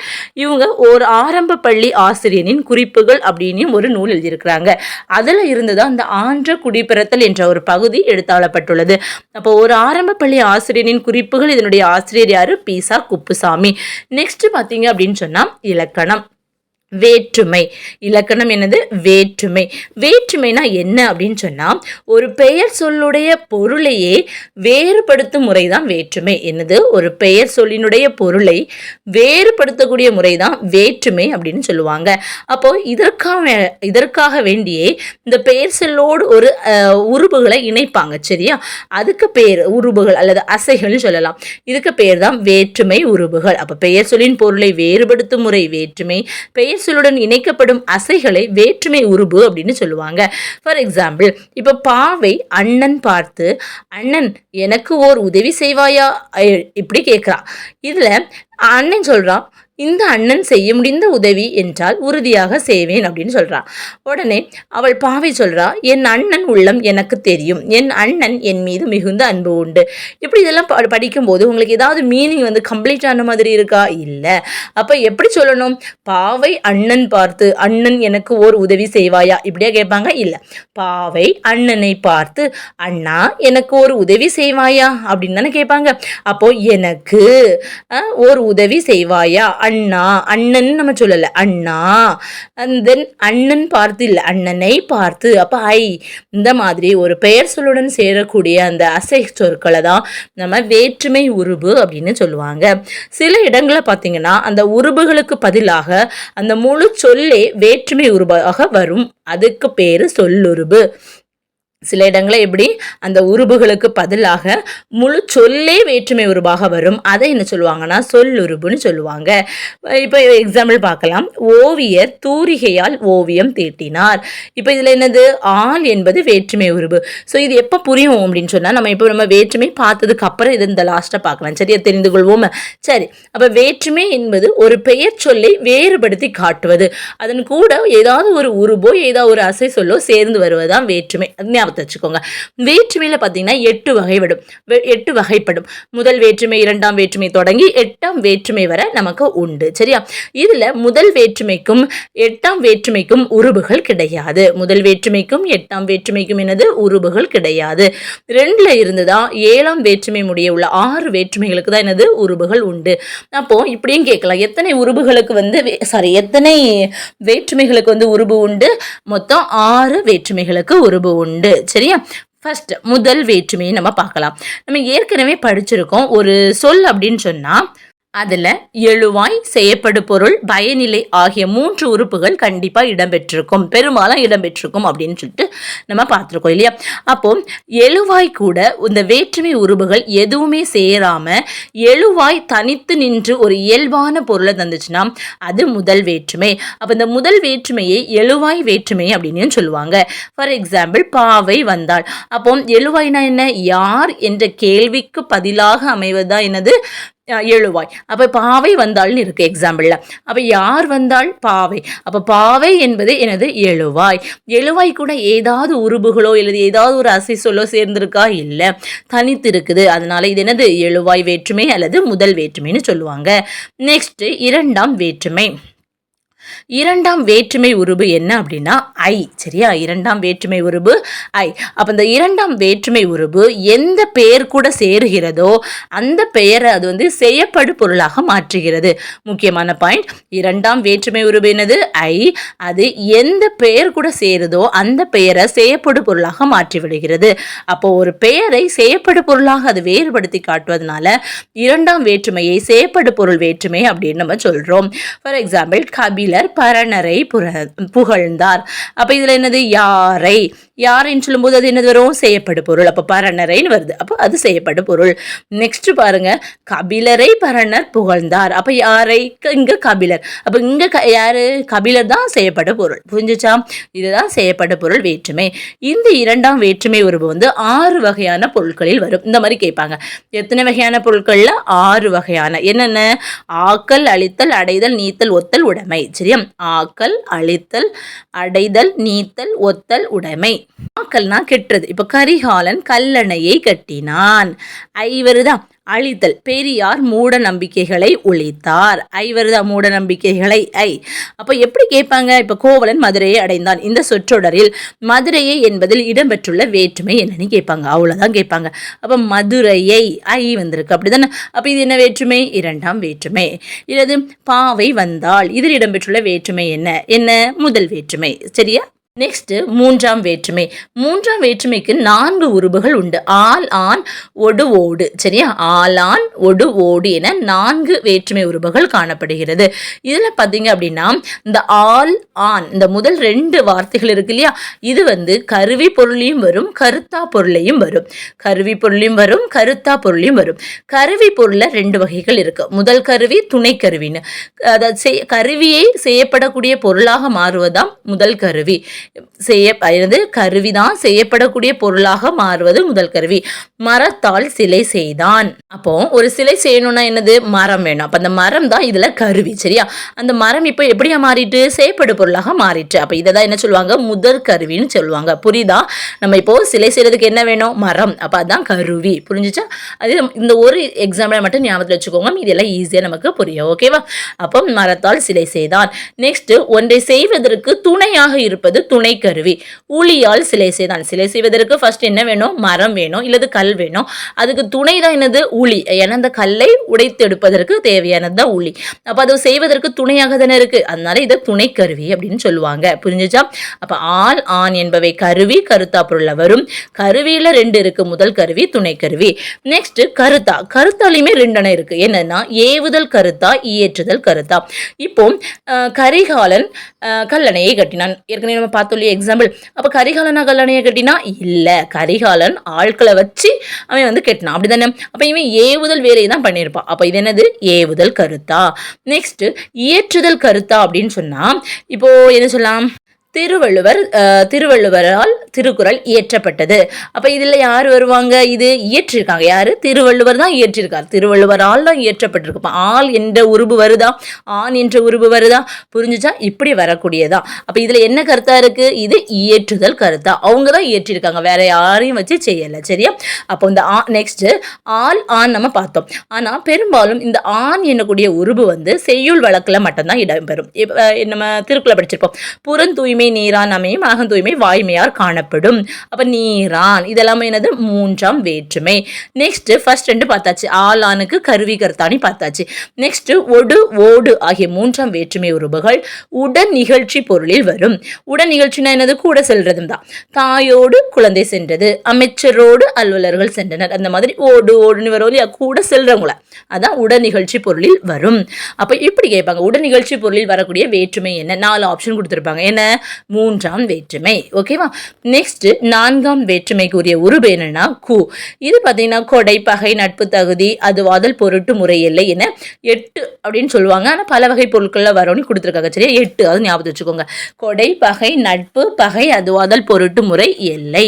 இவங்க ஒரு ஆரம்ப பள்ளி ஆசிரியரின் குறிப்புகள் அப்படின்னு ஒரு நூல் எழுதியிருக்கிறாங்க. அதில் இருந்துதான் அந்த ஆன்ற குடிப்பிறத்தல் என்ற ஒரு பகுதி எடுத்தாளப்பட்டுள்ளது. அப்போ ஒரு ஆரம்ப பள்ளி ஆசிரியரின் குறிப்புகள். இதனுடைய ஆசிரியர் யாரு? பி.சா. குப்புசாமி. நெக்ஸ்ட் பார்த்தீங்க அப்படின்னு சொன்னா இலக்கணம். வேற்றுமை. இலக்கணம் என்னது? வேற்றுமை. வேற்றுமைனா என்ன அப்படின்னு சொன்னா ஒரு பெயர் சொல்லுடைய பொருளையே வேறுபடுத்தும் முறைதான் வேற்றுமை. என்னது? ஒரு பெயர் சொல்லினுடைய பொருளை வேறுபடுத்தக்கூடிய முறைதான் வேற்றுமை அப்படின்னு சொல்லுவாங்க. அப்போ இதற்காக வேண்டியே இந்த பெயர் சொல்லோடு ஒரு உருபுகளை இணைப்பாங்க. சரியா? அதுக்கு பெயர் உருபுகள் அல்லது அசைகள்னு சொல்லலாம். இதுக்கு பெயர் தான் வேற்றுமை உருபுகள். அப்போ பெயர் சொல்லின் பொருளை வேறுபடுத்தும் முறை வேற்றுமை. பெயர் சொல்லுடன் இணைக்கப்படும் அசைகளை வேற்றுமை உருபு அப்படின்னு சொல்லுவாங்க. ஃபார் எக்ஸாம்பிள், இப்போ பாவை அண்ணன் பார்த்து அண்ணன் எனக்கு ஓர் உதவி செய்வாயா இப்படி கேட்குறா. இதில் அண்ணன் சொல்கிறான், இந்த அண்ணன் செய்ய முடிந்த உதவி என்றால் உறுதியாக செய்வேன் அப்படின்னு சொல்கிறான். உடனே அவள் பாவை சொல்கிறா, என் அண்ணன் உள்ளம் எனக்கு தெரியும், என் அண்ணன் என் மீது மிகுந்த அன்பு உண்டு. இப்படி இதெல்லாம் படிக்கும்போது உங்களுக்கு ஏதாவது மீனிங் கம்ப்ளீட் ஆன மாதிரி இருக்கா? இல்லை. அப்போ எப்படி சொல்லணும்? பாவை அண்ணன் பார்த்து அண்ணன் எனக்கு ஓர் உதவி செய்வாயா இப்படியா கேட்பாங்க? இல்லை. பாவை அண்ணனை பார்த்து அண்ணா எனக்கு ஒரு உதவி செய்வாயா அப்படின்னு தானே கேட்பாங்க. அப்போ எனக்கு ஒரு உதவி செய்வாயா, அண்ணா, அண்ணன் நம்ம சொல்லலை, அண்ணா, அண்ட் தென் அண்ணன் பார்த்து இல்லை, அண்ணனை பார்த்து. அப்போ இந்த மாதிரி ஒரு பெயர் சொல்லுடன் சேரக்கூடிய அந்த அசை சொற்களை தான் நம்ம வேற்றுமை உருபு அப்படின்னு சொல்லுவாங்க. சில இடங்களில் பார்த்தீங்கன்னா அந்த உருபுகளுக்கு பதிலாக அந்த முழு சொல்லே வேற்றுமை உருபாக வரும். அதுக்கு பேர் சொல்லுருபு. சில இடங்களில் எப்படி அந்த உருபுகளுக்கு பதிலாக முழு சொல்லே வேற்றுமை உருபாக வரும். அதை என்ன சொல்லுவாங்கன்னா சொல்லுருபுன்னு சொல்லுவாங்க. இப்போ எக்ஸாம்பிள் பார்க்கலாம். ஓவியர் தூரிகையால் ஓவியம் தீட்டினார். இப்போ இதில் என்னது? ஆள் என்பது வேற்றுமை உருபு. ஸோ இது எப்போ புரியும் அப்படின்னு சொன்னால் நம்ம வேற்றுமை பார்த்ததுக்கு அப்புறம் இது இந்த லாஸ்ட்டாக பார்க்கலாம். சரியா? தெரிந்து கொள்வோம். சரி, அப்போ வேற்றுமை என்பது ஒரு பெயர் சொல்லை வேறுபடுத்தி காட்டுவது. அதன் கூட ஏதாவது ஒரு உருபோ ஏதாவது ஒரு அசை சொல்லோ சேர்ந்து வருவதுதான் வேற்றுமை. வச்சுக்கோங்க. வேற்றுமையில பார்த்தீங்கன்னா 8 வகைப்படும். முதல் வேற்றுமை, இரண்டாம் வேற்றுமை தொடங்கி 8ஆம் வேற்றுமை வரை நமக்கு உண்டு. சரியா? இதுல முதல் வேற்றுமைக்கும் 8ஆம் வேற்றுமைக்கும் உருபுகள் கிடையாது. முதல் வேற்றுமைக்கும் 8ஆம் வேற்றுமைக்கும் என்னது? உருபுகள் கிடையாது. 2ல இருந்துதான் 7ஆம் வேற்றுமை முடிய உள்ள 6 வேற்றுமைகளுக்கு தான் என்னது? உருபுகள் உண்டு. அப்போ இப்படியும் கேட்கலாம், எத்தனை உருபுகளுக்கு எத்தனை வேற்றுமைகளுக்கு உருபு உண்டு? மொத்தம் 6 வேற்றுமைகளுக்கு உருபு உண்டு. சரியா? ஃபர்ஸ்ட் முதல் வேற்றுமையை நம்ம பார்க்கலாம். நம்ம ஏற்கனவே படிச்சிருக்கோம். ஒரு சொல் அப்படின்னு சொன்னா அதில் எழுவாய், செய்யப்படு பொருள், பயனிலை ஆகிய 3 உறுப்புகள் கண்டிப்பாக இடம்பெற்றிருக்கும், பெரும்பாலும் இடம்பெற்றிருக்கும் அப்படின்னு சொல்லிட்டு நம்ம பார்த்துருக்கோம் இல்லையா? அப்போ எழுவாய் கூட இந்த வேற்றுமை உறுப்புகள் எதுவுமே சேராமல் எழுவாய் தனித்து நின்று ஒரு இயல்பான பொருளை தந்துச்சுன்னா அது முதல் வேற்றுமை. அப்போ இந்த முதல் வேற்றுமையை எழுவாய் வேற்றுமை அப்படின்னு சொல்லுவாங்க. ஃபார் எக்ஸாம்பிள், பாவை வந்தாள். அப்போ எழுவாய்னா என்ன? யார் என்ற கேள்விக்கு பதிலாக அமைவதுதான் என்னது? எழுவாய். அப்போ பாவை வந்தாள்னு இருக்கு எக்ஸாம்பிளில். அப்போ யார் வந்தாள்? பாவை. அப்போ பாவை என்பது எனது எழுவாய். எழுவாய் கூட ஏதாவது உருபுகளோ அல்லது ஏதாவது ஒரு அசை சொல்லோ சேர்ந்திருக்கா? இல்லை, தனித்து இருக்குது. அதனால இது என்னது? எழுவாய் வேற்றுமை அல்லது முதல் வேற்றுமைன்னு சொல்லுவாங்க. நெக்ஸ்ட் இரண்டாம் வேற்றுமை. இரண்டாம் வேற்றுமை உருபு என்ன அப்படின்னா ஐ. சரியா? இரண்டாம் வேற்றுமை உருபு ஐ. அப்போ இந்த இரண்டாம் வேற்றுமை உருபு எந்த பெயர் கூட சேருகிறதோ அந்த பெயரை அது செய்யப்படு பொருளாக மாற்றுகிறது. முக்கியமான பாயிண்ட். இரண்டாம் வேற்றுமை உருபு என்னது? ஐ. அது எந்த பெயர் கூட சேருதோ அந்த பெயரை செய்யப்படு பொருளாக மாற்றி விடுகிறது. அப்போ ஒரு பெயரை செய்யப்படு பொருளாக அது வேறுபடுத்தி காட்டுவதனால இரண்டாம் வேற்றுமையை செய்யப்படு பொருள் வேற்றுமை அப்படின்னு நம்ம சொல்றோம். ஃபார் எக்ஸாம்பிள், கபிலர் பரணரை புகழ்ந்தார். அப்ப இதுல என்னது? யாரை. யாரைன்னு சொல்லும்போது அது என்னது வரும்? செய்யப்படு பொருள். அப்ப பரணரைன்னு வருது. அப்போ அது செய்யப்படு பொருள். நெக்ஸ்ட் பாருங்க, கபிலரை பரணர் புகழ்ந்தார். அப்ப யாரை? இங்க கபிலர். அப்ப இங்க யாரு? கபிலர் தான் செய்யப்படு பொருள். புரிஞ்சுச்சா? இதுதான் செய்யப்படு பொருள் வேற்றுமை. இந்த இரண்டாம் வேற்றுமை உருவு 6 வகையான பொருட்களில் வரும். இந்த மாதிரி கேட்பாங்க. எத்தனை வகையான பொருட்கள்ல? 6 வகையான. என்னென்ன? ஆக்கல், அழித்தல், அடைதல், நீத்தல், ஒத்தல், உடைமை. சரியா? ஆக்கல், அழித்தல், அடைதல், நீத்தல், ஒத்தல், உடைமை. ஆக்கல்னா கெட்டுறது. இப்ப கரிகாலன் கல்லணையை கட்டினான். ஐவருதான். அழித்தல், பெரியார் மூட நம்பிக்கைகளை ஒழித்தார். ஐவருதா மூட நம்பிக்கைகளை ஐ. அப்ப எப்படி கேட்பாங்க? இப்ப கோவலன் மதுரையை அடைந்தான். இந்த சொற்றொடரில் மதுரையை என்பதில் இடம்பெற்றுள்ள வேற்றுமை என்னன்னு கேட்பாங்க. அவ்வளவுதான் கேட்பாங்க. அப்ப மதுரையை ஐ வந்திருக்கு. அப்படிதானே? அப்ப இது என்ன வேற்றுமை? இரண்டாம் வேற்றுமை. இது பாவை வந்தாள். இதில் இடம்பெற்றுள்ள வேற்றுமை என்ன? முதல் வேற்றுமை. சரியா? நெக்ஸ்ட் மூன்றாம் வேற்றுமை. மூன்றாம் வேற்றுமைக்கு 4 உருபுகள் உண்டு. ஆல், ஆன், ஒடு, ஓடு. சரியா? ஆலான், ஒடு, ஓடு என 4 வேற்றுமை உருபுகள் காணப்படுகிறது. இதில் பார்த்தீங்க அப்படின்னா இந்த ஆல், ஆன் இந்த முதல் 2 வார்த்தைகள் இருக்கு இல்லையா, இது வந்து கருவி பொருளையும் வரும், கருத்தா பொருளையும் வரும். கருவி பொருளையும் வரும், கருத்தா பொருளையும் வரும். கருவி பொருளில் 2 வகைகள் இருக்கு. முதல் கருவி, துணை கருவின்னு. அதாவது கருவியை செய்யப்படக்கூடிய பொருளாக மாறுவதாம் முதல் கருவி. கருவிதான் செய்யப்படக்கூடிய பொருளாக மாறுவது முதல் கருவி. மரத்தால் சிலை செய்தான். அப்போ ஒரு சிலை செய்யணும்னா என்னது? மரம் வேணும். அப்ப அந்த மரம் தான் இதுல கருவி. சரியா? அந்த மரம் இப்போ எப்படியா மாறிட்டு? செய்யப்படும் பொருளாக மாறிட்டு. அப்ப இதை தான் என்ன சொல்லுவாங்க? முதல் கருவின்னு சொல்லுவாங்க. புரியுதா? நம்ம இப்போ சிலை செய்யறதுக்கு என்ன வேணும்? மரம். அப்ப அதான் கருவி. புரிஞ்சுச்சா? அது இந்த ஒரு எக்ஸாம்பிள் மட்டும் ஞாபகத்தில் வச்சுக்கோங்க. இதெல்லாம் ஈஸியா நமக்கு புரியும். ஓகேவா? அப்போ மரத்தால் சிலை செய்தான். நெக்ஸ்ட், ஒன்றை செய்வதற்கு துணையாக இருப்பது துணை கருவி. ஊழியால் சிலை செய்தான். சிலை செய்வதற்கு ஃபர்ஸ்ட் என்ன வேணும்? மரம் வேணும், இல்லது கல் வேணும். அதுக்கு துணை தான் என்னது? ஊழி. ஏன்னா அந்த கல்லை உடைத்து எடுப்பதற்கு தேவையானது தான் ஊழி. அப்ப அது செய்வதற்கு துணையாக தானே இருக்கு. அதனால இதை துணை கருவி அப்படின்னு சொல்லுவாங்க. புரிஞ்சுச்சா? அப்ப ஆல், ஆன் என்பவை கருவி, கருத்தா பொருள்ல வரும். கருவியில 2 இருக்கு. முதல் கருவி, துணை கருவி. நெக்ஸ்ட் கருத்தா. கருத்தாலையுமே 2 இருக்கு. என்னன்னா ஏவுதல் கருத்தா, இயற்றுதல் கருத்தா. இப்போ கரிகாலன் கல்லணையை கட்டினான். ஏற்கனவே நம்ம பார்த்தோம் எக்ஸாம்பிள். அப்ப கரிகாலனா கல்லணையை கட்டினா? இல்ல, கரிகாலன் ஆட்களை வச்சு அவன் வந்து கட்டினான். அப்படிதானே? அப்ப இவன் ஏவுதல் வேலையை தான் பண்ணியிருப்பான். அப்ப இது என்னது? ஏவுதல் கருத்தா. நெக்ஸ்ட் இயற்றுதல் கருத்தா அப்படின்னு சொன்னா இப்போ என்ன சொல்லலாம்? திருவள்ளுவரால் திருக்குறள் இயற்றப்பட்டது. அப்ப இதுல யார் வருவாங்க? இது இயற்றிருக்காங்க. யாரு? திருவள்ளுவர் தான் இயற்றிருக்கார். திருவள்ளுவரால் தான் இயற்றப்பட்டிருக்கு. ஆள் என்ற உருபு வருதா? ஆண் என்ற உருபு வருதா? புரிஞ்சுச்சா? இப்படி வரக்கூடியதா. அப்ப இதுல என்ன கருத்தா இருக்கு? இது இயற்றுதல் கருத்தா. அவங்க தான் இயற்றிருக்காங்க, வேற யாரையும் வச்சு செய்யல. சரியா? அப்போ இந்த நெக்ஸ்ட் ஆள், ஆண் நம்ம பார்த்தோம். ஆனா பெரும்பாலும் இந்த ஆண் என்னக்கூடிய உருபு வந்து செய்யுள் வழக்குல மட்டும்தான் இடம்பெறும். நம்ம திருக்குறளை படிச்சிருப்போம். புறந்தூய்மை நீரான் அமையும், அகம் தூய்மை வாய்மையார் காணப்படும். அப்ப நீரான் இதெல்லாமே என்னது? மூன்றாம் வேற்றுமை. நெக்ஸ்ட் ஃபர்ஸ்ட் 2 பார்த்தாச்சு. ஆளானுக்கு கருவி கருத்தானி பார்த்தாச்சு. நெக்ஸ்ட் ஒடு, ஓடு ஆகிய 3ஆம் வேற்றுமை உருபுகள் உடன் நிகழ்ச்சி பொருளில் வரும். உடன் நிகழ்ச்சினா என்னது? கூட செல்றதும் தான். தாயோடு குழந்தை சென்றது, அமைச்சரோடு அலுவலர்கள் சென்றனர். அந்த மாதிரி ஓடு, ஓடுன்னு வரும் இல்லையா? கூட செல்றவங்கள அதான் உடன் நிகழ்ச்சி பொருளில் வரும். அப்ப இப்படி கேட்பாங்க, உடன் நிகழ்ச்சி பொருளில் வரக்கூடிய வேற்றுமை என்ன? 4 ஆப்ஷன் கொடுத்திருப்பாங்க. என்ன? 3ஆம் வேற்றுமை. ஓகேவா? நெக்ஸ்ட் 4ஆம் வேற்றுமைக்கு உரிய உருபு என்னன்னா கு. இது பார்த்தீங்கன்னா கொடை, பகை, நட்பு, தகுதி, அதுவாதல், பொருட்டு, முறை, எல்லை என 8 அப்படின்னு சொல்லுவாங்க. ஆனால் பல வகை பொருட்கள்ல வரும்னு கொடுத்துருக்காங்க. சரியா? 8 அது ஞாபகம் வச்சுக்கோங்க. கொடை, பகை, நட்பு, பகை, அதுவாதல், பொருட்டு, முறை, எல்லை.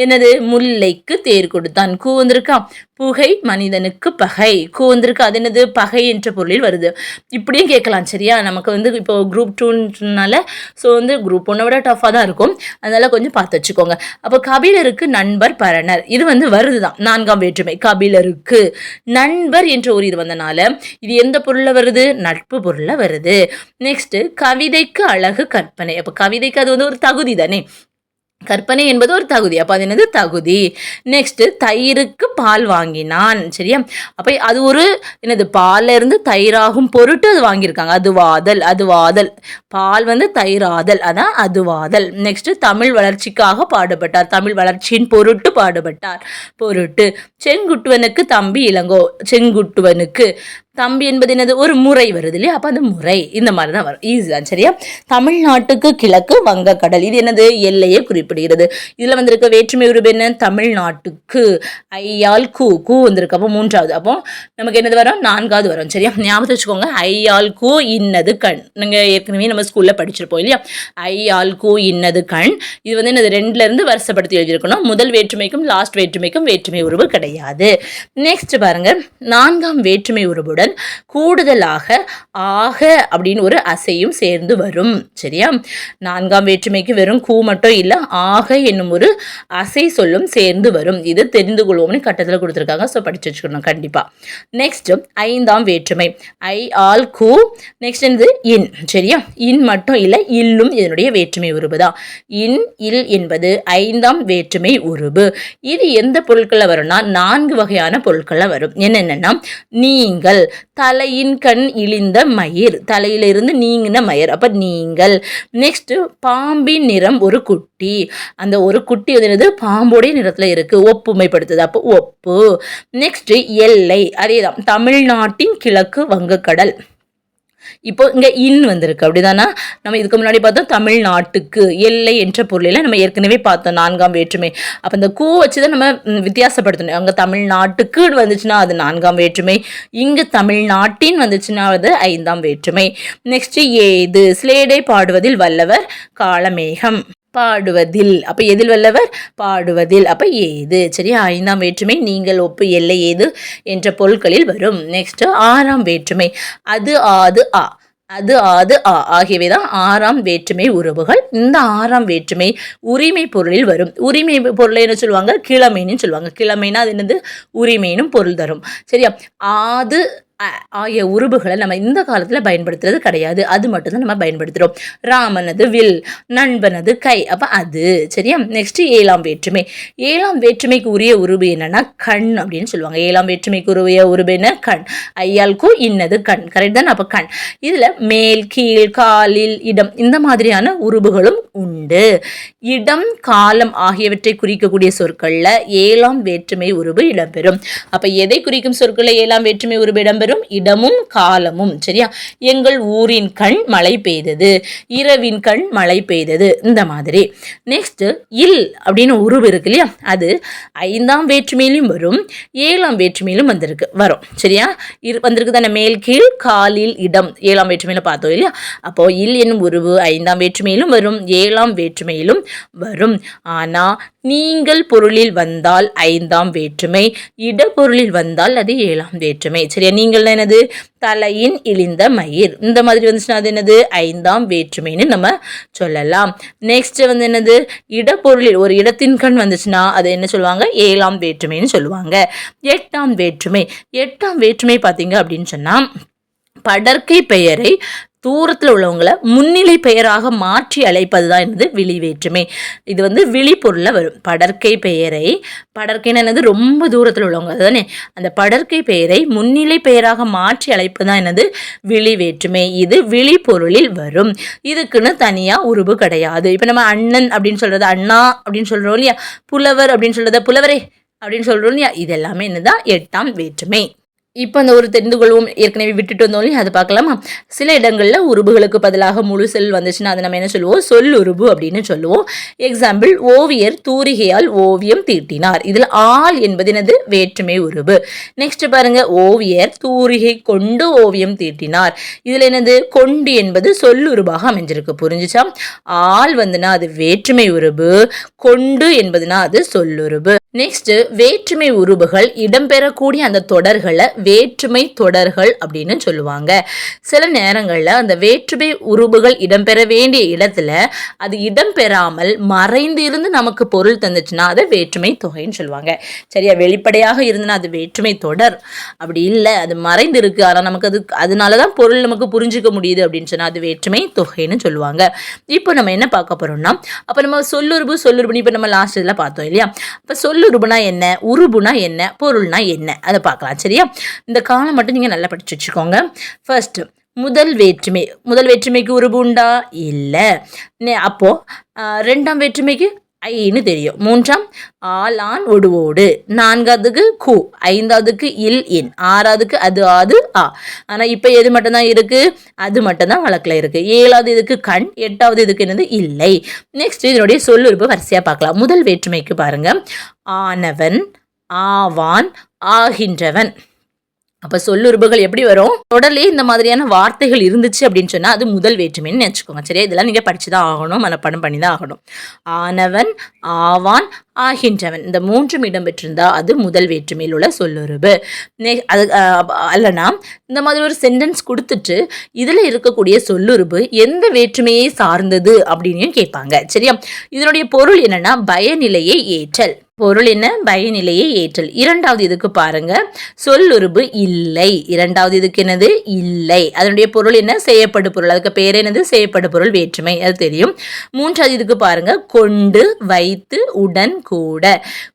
என்னது? முல்லைக்கு தேர் கொடுத்தான். கூ வந்திருக்கா? புகை மனிதனுக்கு பகை. கூ வந்திருக்கு. அது என்னது? பகை என்ற பொருளில் வருது. இப்படியும் கேட்கலாம். சரியா? நமக்கு வந்து இப்போ குரூப் 2னால ஸோ வந்து குரூப் 1 விட டஃபாக தான் இருக்கும். அதனால கொஞ்சம் பார்த்து வச்சுக்கோங்க. அப்போ கபிலருக்கு நண்பர் பரணர். இது வந்து வருது தான் 4ஆம் வேற்றுமை. கபிலருக்கு நண்பர் என்ற ஒரு இது வந்தனால இது எந்த பொருளில் வருது? நட்பு பொருளில் வருது. நெக்ஸ்ட் கவிதைக்கு அழகு கற்பனை. அப்போ கவிதைக்கு அது வந்து ஒரு தகுதி தானே. கற்பனை என்பது ஒரு தகுதி. அப்போ அது என்னது? தகுதி. நெக்ஸ்ட் தயிருக்கு பால் வாங்கினான். சரியா? அப்போ அது ஒரு என்னது? பால்ல இருந்து தயிராகும் பொருட்டு அது வாங்கியிருக்காங்க. அதுவாதல். அதுவாதல் பால் வந்து தயிராதல், அதான் அதுவாதல். நெக்ஸ்ட் தமிழ் வளர்ச்சிக்காக பாடுபட்டார். தமிழ் வளர்ச்சியின் பொருட்டு பாடுபட்டார். பொருட்டு. செங்குட்டுவனுக்கு தம்பி இளங்கோ. செங்குட்டுவனுக்கு தம்பி என்பது என்னது? ஒரு முறை வருது இல்லையா? அப்போ அந்த முறை இந்த மாதிரி தான் வரும். ஈஸி தான். சரியா? தமிழ்நாட்டுக்கு கிழக்கு வங்கக்கடல். இது என்னது? எல்லையை குறிப்பிடுகிறது. இதில் வந்திருக்க வேற்றுமை உருவு என்ன? தமிழ்நாட்டுக்கு. ஐயால் கூ. கூ வந்திருக்கு. அப்போ 3ஆவது. அப்போ நமக்கு என்னது வரும்? 4ஆவது வரும். சரியா? ஞாபகம் வச்சுக்கோங்க. ஐயால் கூ இன்னது கண். நீங்கள் ஏற்கனவே நம்ம ஸ்கூலில் படிச்சிருப்போம் இல்லையா? ஐயால் கூ இன்னது கண். இது வந்து என்னது? 2ல இருந்து வருஷப்படுத்தி எழுதியிருக்கணும். முதல் வேற்றுமைக்கும் லாஸ்ட் வேற்றுமைக்கும் வேற்றுமை உருவு கிடையாது. நெக்ஸ்ட் பாருங்க, 4ஆம் வேற்றுமை உருவுடன் கூடுதலாக ஆக அப்படின்னு ஒரு அசையும் சேர்ந்து வரும். சரியா? 4ஆம் வேற்றுமைக்கு வெறும் கூ மட்டும் இல்ல, ஆக என்னும் ஒரு அசை சொல்லும் சேர்ந்து வரும். இது தெரிந்து கொள்வோம்னு கட்டத்தில் கொடுத்துருக்காங்க. ஸோ படிச்சு வச்சுக்கணும் கண்டிப்பா. நெக்ஸ்ட் 5ஆம் வேற்றுமை. ஐ, ஆல், கூ. நெக்ஸ்ட் என்னது? இன். சரியா? இன் மட்டும் இல்ல, இல்லும் இதனுடைய வேற்றுமை உருபு தான். இன், இல் என்பது 5ஆம் வேற்றுமை உருபு. இது எந்த பொருட்கள்ல வரும்னா 4 வகையான பொருட்கள்ல வரும். என்னென்னா நீங்கள், தலையின் கண் இழிந்த மயிர், தலையிலிருந்து நீங்கின மயிர், அப்போ நீங்கள். நெக்ஸ்ட் பாம்பின் நிறம் ஒரு குட்டி, அந்த ஒரு குட்டி வந்து பாம்போடைய நிறத்தில் இருக்குது, ஒப்புமைப்படுத்துது, அப்போ ஒப்பு. நெக்ஸ்ட் எல்லை, அதேதான் தமிழ்நாட்டின் கிழக்கு வங்கக்கடல். இப்போ இங்கே இன் வந்திருக்கு அப்படிதானா. நம்ம இதுக்கு முன்னாடி பார்த்தோம் தமிழ்நாட்டுக்கு எல்லை என்ற பொருளில் நம்ம ஏற்கனவே பார்த்தோம் 4ஆம் வேற்றுமை. அப்போ இந்த கூ வச்சு தான் நம்ம வித்தியாசப்படுத்தணும். அங்கே தமிழ்நாட்டுக்கு வந்துச்சுன்னா அது 4ஆம் வேற்றுமை, இங்கே தமிழ்நாட்டின் வந்துச்சுன்னா அது 5ஆம் வேற்றுமை. நெக்ஸ்ட் ஏது, ஸ்லேடை பாடுவதில் வல்லவர் காளமேகம், பாடுவதில், அப்போ எதில் வல்லவர் பாடுவதில், அப்போ ஏது. சரியா, 5ஆம் வேற்றுமை நீங்கள், ஒப்பு, எல்லை, ஏது என்ற பொருட்களில் வரும். நெக்ஸ்ட் 6ஆம் வேற்றுமை அது ஆது ஆ, அது ஆது ஆ ஆகியவை தான் 6ஆம் வேற்றுமை உறவுகள். இந்த 6ஆம் வேற்றுமை உரிமை பொருளில் வரும். உரிமை பொருளை என்ன சொல்லுவாங்க, கிழமைன்னு சொல்லுவாங்க. கிழமைனா அது என்னது, உரிமைனும் பொருள் தரும். சரியா, ஆது ஆகிய உருபுகளை நம்ம இந்த காலத்தில் பயன்படுத்துறது கிடையாது, அது மட்டும்தான் நம்ம பயன்படுத்துகிறோம். ராமனது வில், நண்பனது கை, அப்போ அது. சரியா, நெக்ஸ்ட் 7ஆம் வேற்றுமை. 7ஆம் வேற்றுமைக்கு உரிய உருபு என்னன்னா கண் அப்படின்னு சொல்லுவாங்க. 7ஆம் வேற்றுமைக்கு உரிய உருபு என்ன, கண். ஐயாளுக்கும் இன்னது கண், கரெக்ட் தான். அப்போ கண். இதில் மேல், கீழ், காலில், இடம் இந்த மாதிரியான உருபுகளும் உண்டு. இடம், காலம் ஆகியவற்றை குறிக்கக்கூடிய சொற்களில் 7ஆம் வேற்றுமை உருபு இடம்பெறும். அப்போ எதை குறிக்கும் சொற்களில் 7ஆம் வேற்றுமை உருபு இடம்பெறும், இடமும் காலமும். சரியா, எங்கள் ஊரின் கண் மழை பெய்தது, இரவின் கண் மழை பெய்தது, இந்த மாதிரி. நெக்ஸ்ட் இல் அப்படின்னு உருவு இருக்கு இல்லையா, அது 5ஆம் வேற்றுமையிலும் வரும், 7ஆம் வேற்றுமையிலும் வரும். சரியா, வந்திருக்கு தானே, மேல், கீழ், காலில், இடம் 7ஆம் வேற்றுமையில பார்த்தோம் இல்லையா. அப்போ இல் என்னும் உருவு 5ஆம் வேற்றுமையிலும் வரும், 7ஆம் வேற்றுமையிலும் வரும். ஆனா நீங்கள் பொருளில் வந்தால் 5ஆம் வேற்றுமை, இடப்பொருளில் வந்தால் அது 7ஆம் வேற்றுமை. சரியா, நீங்கள் என்னது, தலையின் இழிந்த மயிர், இந்த மாதிரி வந்துச்சுன்னா அது என்னது, 5ஆம் வேற்றுமைன்னு நம்ம சொல்லலாம். நெக்ஸ்ட் வந்து என்னது, இடப்பொருளில் ஒரு இடத்தின் கண் வந்துச்சுன்னா அது என்ன சொல்லுவாங்க, 7ஆம் வேற்றுமைன்னு சொல்லுவாங்க. 8ஆம் வேற்றுமை. 8ஆம் வேற்றுமை பார்த்தீங்க அப்படின்னு சொன்னா படர்க்கை பெயரை தூரத்தில் உள்ளவங்களை முன்னிலை பெயராக மாற்றி அழைப்பது தான் என்னது, விழி வேற்றுமை. இது வந்து விழிப்பொருளில் வரும். படர்க்கை பெயரை, படர்க்கைன்னு என்னது, ரொம்ப தூரத்தில் உள்ளவங்க அதுதானே, அந்த படர்க்கை பெயரை முன்னிலை பெயராக மாற்றி அழைப்பது தான் என்னது, விழி வேற்றுமை. இது விழிப்பொருளில் வரும். இதுக்குன்னு தனியாக உருவு கிடையாது. இப்போ நம்ம அண்ணன் அப்படின்னு சொல்கிறது அண்ணா அப்படின்னு சொல்கிறோம் இல்லையா, புலவர் அப்படின்னு சொல்கிறத புலவரே அப்படின்னு சொல்கிறோம் இல்லையா, இது எல்லாமே என்னதான் 8ஆம் வேற்றுமை. இப்போ அந்த ஒரு தெரிந்து கொள்வோம், ஏற்கனவே விட்டுட்டு வந்தோம், அதை பார்க்கலாமா. சில இடங்களில் உருபுகளுக்கு பதிலாக முழு செல் வந்துச்சுன்னா அதை நம்ம என்ன சொல்லுவோம், சொல்லுருபு அப்படின்னு சொல்லுவோம். எக்ஸாம்பிள், ஓவியர் தூரிகையால் ஓவியம் தீட்டினார். இதில் ஆள் என்பது என்னது, வேற்றுமை உருபு. நெக்ஸ்ட் பாருங்க, ஓவியர் தூரிகை கொண்டு ஓவியம் தீட்டினார். இதில் என்னது, கொண்டு என்பது சொல்லுருபாக அமைஞ்சிருக்கு. புரிஞ்சுச்சா, ஆள் வந்துன்னா அது வேற்றுமை உருபு, கொண்டு என்பதுனா அது சொல்லுருபு. நெக்ஸ்ட் வேற்றுமை உருபுகள் இடம்பெறக்கூடிய அந்த தொடர்களை வேற்றுமை தொடர்கள் அப்படின்னு சொல்லுவாங்க. சில நேரங்களில் அந்த வேற்றுமை உருபுகள் இடம்பெற வேண்டிய இடத்துல அது இடம்பெறாமல் மறைந்து இருந்து நமக்கு பொருள் தந்துச்சுன்னா அதை வேற்றுமை தொகைன்னு சொல்லுவாங்க. சரியா, வெளிப்படையாக இருந்துன்னா அது வேற்றுமை தொடர், அப்படி இல்லை அது மறைந்து இருக்கு ஆனால் நமக்கு அது அதனாலதான் பொருள் நமக்கு புரிஞ்சுக்க முடியுது அப்படின்னு சொன்னா அது வேற்றுமை தொகைன்னு சொல்லுவாங்க. இப்போ நம்ம என்ன பார்க்க போறோம்னா, அப்போ நம்ம சொல்லுருபுன்னு இப்போ நம்ம லாஸ்ட் இதில் பார்த்தோம் இல்லையா. இப்போ சொல்லுருபுனா என்ன, உருபுனா என்ன, பொருள்னா என்ன, அதை பார்க்கலாம். சரியா, இந்த காலம் மட்டும் நீங்கள் நல்லா படிச்சு வச்சுக்கோங்க. ஃபர்ஸ்ட் முதல் வேற்றுமைக்கு உருபு உண்டா, இல்லை. அப்போ 2ஆம் வேற்றுமைக்கு ஐன்னு தெரியும், 3ஆம் ஆலான் ஒடுவோடு, 4ஆவதுக்கு கு, 5ஆவதுக்கு இல் இன், 6ஆவதுக்கு அது ஆது ஆ. ஆனால் இப்போ எது மட்டும்தான் இருக்கு, அது மட்டும்தான் வழக்கில் இருக்கு. 7ஆவது இதுக்கு கண், 8ஆவது இதுக்கு என்னது, இல்லை. நெக்ஸ்ட் இதனுடைய சொல்லுறுப்பு வரிசையாக பார்க்கலாம். முதல் வேற்றுமைக்கு பாருங்க, ஆனவன், ஆவான், ஆகின்றவன். அப்போ சொல்லுறுப்புகள் எப்படி வரும், தொடர்லேயே இந்த மாதிரியான வார்த்தைகள் இருந்துச்சு அப்படின்னு சொன்னால் அது முதல் வேற்றுமைன்னு நினச்சிக்கோங்க. சரியா, இதெல்லாம் நீங்கள் படித்து தான் ஆகணும், மனப்பாடம் பண்ணி தான் ஆகணும். ஆனவன், ஆவான், ஆகின்றவன் இந்த 3 இடம்பெற்றிருந்தா அது முதல் வேற்றுமையில் உள்ள சொல்லுறுப்பு. அது அல்லனா இந்த மாதிரி ஒரு சென்டென்ஸ் கொடுத்துட்டு இதில் இருக்கக்கூடிய சொல்லுறுப்பு எந்த வேற்றுமையை சார்ந்தது அப்படின்னு கேட்பாங்க. சரியா, இதனுடைய பொருள் என்னன்னா பயனிலையை ஏற்றல். பொருள் என்ன, பயனிலையை ஏற்றல். 2ஆவது இதுக்கு பாருங்க, சொல்லுறுப்பு இல்லை. 2ஆவது இதுக்கு என்னது, இல்லை. அதனுடைய பொருள் என்ன, செய்யப்படு பொருள். அதுக்கு பேர் என்னது, செய்யப்படு பொருள் வேற்றுமை, அது தெரியும். 3ஆவது இதுக்கு பாருங்க, கொண்டு, வைத்து, உடன், கூட.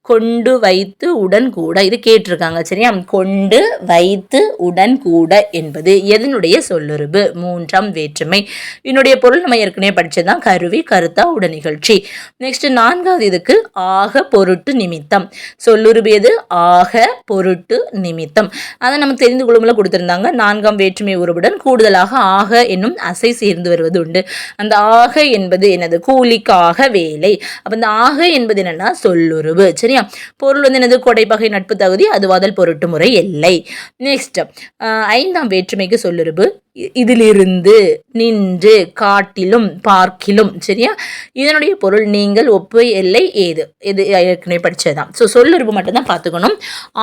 கொண்டு வைத்து உடன் கூட, இது கேட்டிருக்காங்க. சரியா? கொண்டு வைத்து உடன் கூட என்பது எதனுடைய சொல்லுருபு? மூன்றாம் வேற்றுமை. இதனுடைய பொருள் நம்ம ஏற்கனவே படிச்சதுதான். கருவி, கருத்தா, உட நிகழ்ச்சி. நெக்ஸ்ட் 4வது இதுக்கு ஆக, பொருட்டு, நிமித்தம். சொல்லுருபு எது? ஆக, பொருட்டு, நிமித்தம். அதை நம்ம தெரிந்து கொள்ளும்ல கொடுத்திருந்தாங்க. 4ஆம் வேற்றுமை உருவுடன் கூடுதலாக ஆக என்னும் அசை சேர்ந்து வருவது உண்டு. அந்த ஆக என்பது என்னது? கூலிக்காக வேலை. அப்ப இந்த ஆக என்பது என்னன்னா சொல்லுருவு. சரியா? பொருள் வந்து என்னது? கொடைப்பகை, நட்பு, தகுதி, அதுவாதல், பொருட்டு, முறை, எல்லை. நெக்ஸ்ட் 5ஆம் வேற்றுமைக்கு சொல்லுருவு இதிலிருந்து, நின்று, காட்டிலும், பார்க்கிலும். சரியா? இதனுடைய பொருள் நீங்கள், ஒப்பு, எல்லை, ஏது. இது ஏற்கனவே படிச்சதுதான். ஸோ சொல்லுருவு மட்டும்தான் பார்த்துக்கணும்.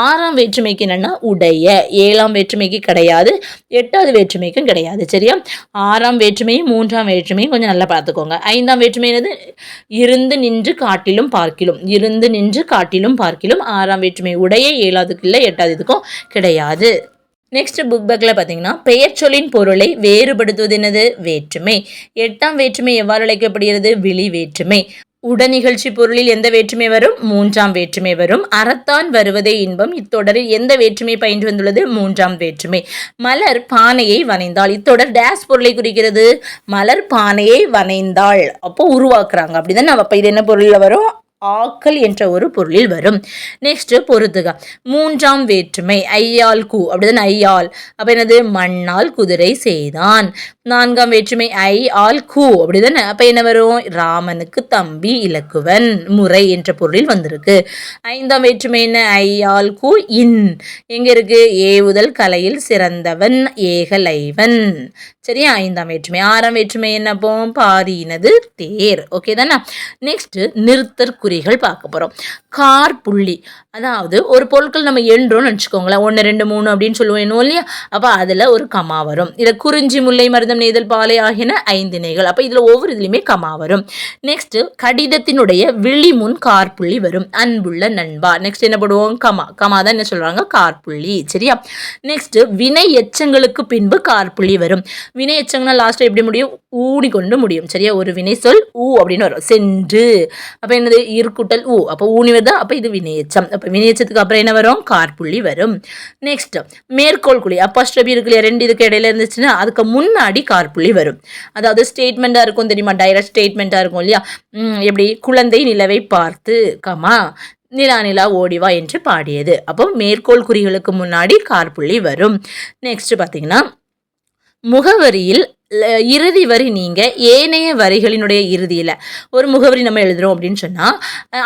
6ஆம் வேற்றுமைக்கு என்னன்னா உடைய. 7ஆம் வேற்றுமைக்கு கிடையாது. 8வது வேற்றுமைக்கும் கிடையாது. சரியா? 6ஆம் வேற்றுமையும் 3ஆம் வேற்றுமையும் கொஞ்சம் நல்லா பார்த்துக்கோங்க. 5ஆம் வேற்றுமை என்னது? இருந்து, நின்று, காட்டிலும், பார்க்கிலும். இருந்து, நின்று, காட்டிலும், பார்க்கிலும். 6ஆம் வேற்றுமை உடைய. 7ஆவதுக்கு இல்லை, 8ஆவதுக்கும் கிடையாது. நெக்ஸ்ட் புக் பேக்கில் பார்த்தீங்கன்னா பெயர் சொல்லின் பொருளை வேறுபடுத்துவது என்னது? வேற்றுமை. 8ஆம் வேற்றுமை எவ்வாறு அழைக்கப்படுகிறது? விழி வேற்றுமை. உடனிகழ்ச்சி பொருளில் எந்த வேற்றுமை வரும்? 3ஆம் வேற்றுமை வரும். அறத்தான் வருவதே இன்பம். இத்தொடரில் எந்த வேற்றுமை பயின்று வந்துள்ளது? 3ஆம் வேற்றுமை. மலர் பானையை வனைந்தாள். இத்தொடர் டேஸ் பொருளை குறிக்கிறது? மலர் பானையை வனைந்தாள். அப்போ உருவாக்குறாங்க அப்படிதான். அப்போ இது என்ன பொருளில் வரும்? ஆக்கல் என்ற ஒரு பொருளில் வரும். நெக்ஸ்ட் பொறுத்துக. 3ஆம் வேற்றுமை ஐயால் கூ அப்படிதான். ஐயால் அப்ப என்னது? மண்ணால் குதிரை செய்தான். 4ஆம் வேற்றுமை ஐ ஆல் கூ அப்படிதானே. அப்ப என்ன வரும்? ராமனுக்கு தம்பி இலக்குவன். முறை என்ற பொருளில் வந்திருக்கு. 5ஆம் வேற்றுமை என்ன? ஐயால் கூ இன். எங்க இருக்கு? ஏவுதல் கலையில் சிறந்தவன், ஏகலைவன். சரியா? 5ஆம் வேற்றுமை. 6ஆம் வேற்றுமை என்ன? பாரினது தேர். ஓகே தானே? நெக்ஸ்ட் நிறுத்தற் குறிகள் பார்க்க போறோம். கார் புள்ளி, அதாவது ஒரு பொருட்கள் நம்ம எண்றோம்னு நினச்சிக்கோங்களேன். 1 2 3 அப்படின்னு சொல்லுவோம் இல்லையா? அப்போ அதில் ஒரு கமா வரும். இதில் குறிஞ்சி, முல்லை, மருதம், நெய்தல், பாலை ஆகியன 5 இணைகள். அப்போ இதில் ஒவ்வொரு இதுலையுமே கமா வரும். நெக்ஸ்ட் கடிதத்தினுடைய விழிமுன் கார்புள்ளி வரும். அன்புள்ள நண்பா. நெக்ஸ்ட் என்ன போடுவோம்? கமா. கமா தான் என்ன சொல்றாங்க? கார்புள்ளி. சரியா? நெக்ஸ்ட் வினை எச்சங்களுக்கு பின்பு கார்புள்ளி வரும். வினை எச்சங்கள்னா லாஸ்ட் எப்படி முடியும்? ஊடி கொண்டு முடியும். சரியா? ஒரு வினை சொல் ஊ அப்படின்னு வரும். சென்று. அப்போ என்னது? ஈர்க்குட்டல் ஊ. அப்போ ஊனி வருதா? அப்போ இது வினையச்சம். அப்போ வினையச்சத்துக்கு அப்புறம் என்ன வரும்? கார்புள்ளி வரும். நெக்ஸ்ட் மேற்கோள் குறி. அப்பாஸ்ட்ரபி இருக்கு இல்லையா? 2 இதுக்கு இடையில இருந்துச்சுன்னா அதுக்கு முன்னாடி கார்புள்ளி வரும். அதாவது ஸ்டேட்மெண்ட்டாக இருக்கும் தெரியுமா? டைரக்ட் ஸ்டேட்மெண்ட்டாக இருக்கும் இல்லையா? எப்படி? குழந்தை நிலவை பார்த்து கமா நிலா நிலா ஓடிவா என்று பாடியது. அப்போ மேற்கோள் குறிகளுக்கு முன்னாடி கார்புள்ளி வரும். நெக்ஸ்ட் பார்த்தீங்கன்னா முகவரியில் இறுதி வரி நீங்க ஏனைய வரிகளினுடைய இறுதியில் ஒரு முகவரி நம்ம எழுதுறோம் அப்படின்னு சொன்னால்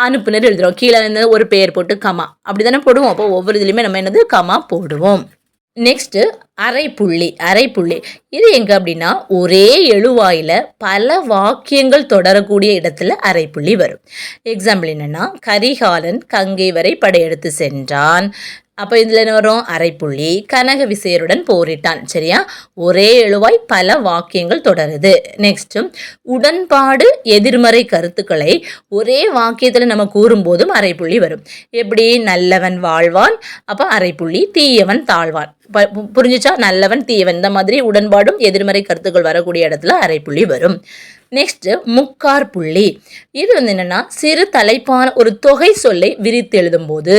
அனுப்புனர் எழுதுறோம். கீழே வந்து ஒரு பெயர் போட்டு கமா அப்படி தானே போடுவோம். அப்போ ஒவ்வொரு இதுலையுமே நம்ம என்னது? கமா போடுவோம். நெக்ஸ்ட்டு அரைப்புள்ளி. அரைப்புள்ளி இது எங்கே அப்படின்னா ஒரே எழுவாயில் பல வாக்கியங்கள் தொடரக்கூடிய இடத்துல அரைப்புள்ளி வரும். எக்ஸாம்பிள் என்னென்னா கரிகாலன் கங்கை வரை படையெடுத்து சென்றான். அப்போ இதில் என்ன வரும்? அரைப்புள்ளி. கனக விசயருடன் போரிட்டான். சரியா? ஒரே எழுவாய் பல வாக்கியங்கள் தொடருது. நெக்ஸ்ட் உடன்பாடு எதிர்மறை கருத்துக்களை ஒரே வாக்கியத்தில் நம்ம கூறும்போதும் அரைப்புள்ளி வரும். எப்படி? நல்லவன் வாழ்வான். அப்போ அரைப்புள்ளி. தீயவன் தாழ்வான். புரிஞ்சுச்சா? நல்லவன் தீயவன் இந்த மாதிரி உடன்பாடும் எதிர்மறை கருத்துக்கள் வரக்கூடிய இடத்துல அரைப்புள்ளி வரும். நெக்ஸ்ட் முக்கார் புள்ளி. இது வந்து என்னன்னா சிறு தலைப்பான ஒரு தொகை சொல்லை விரித்து எழுதும் போது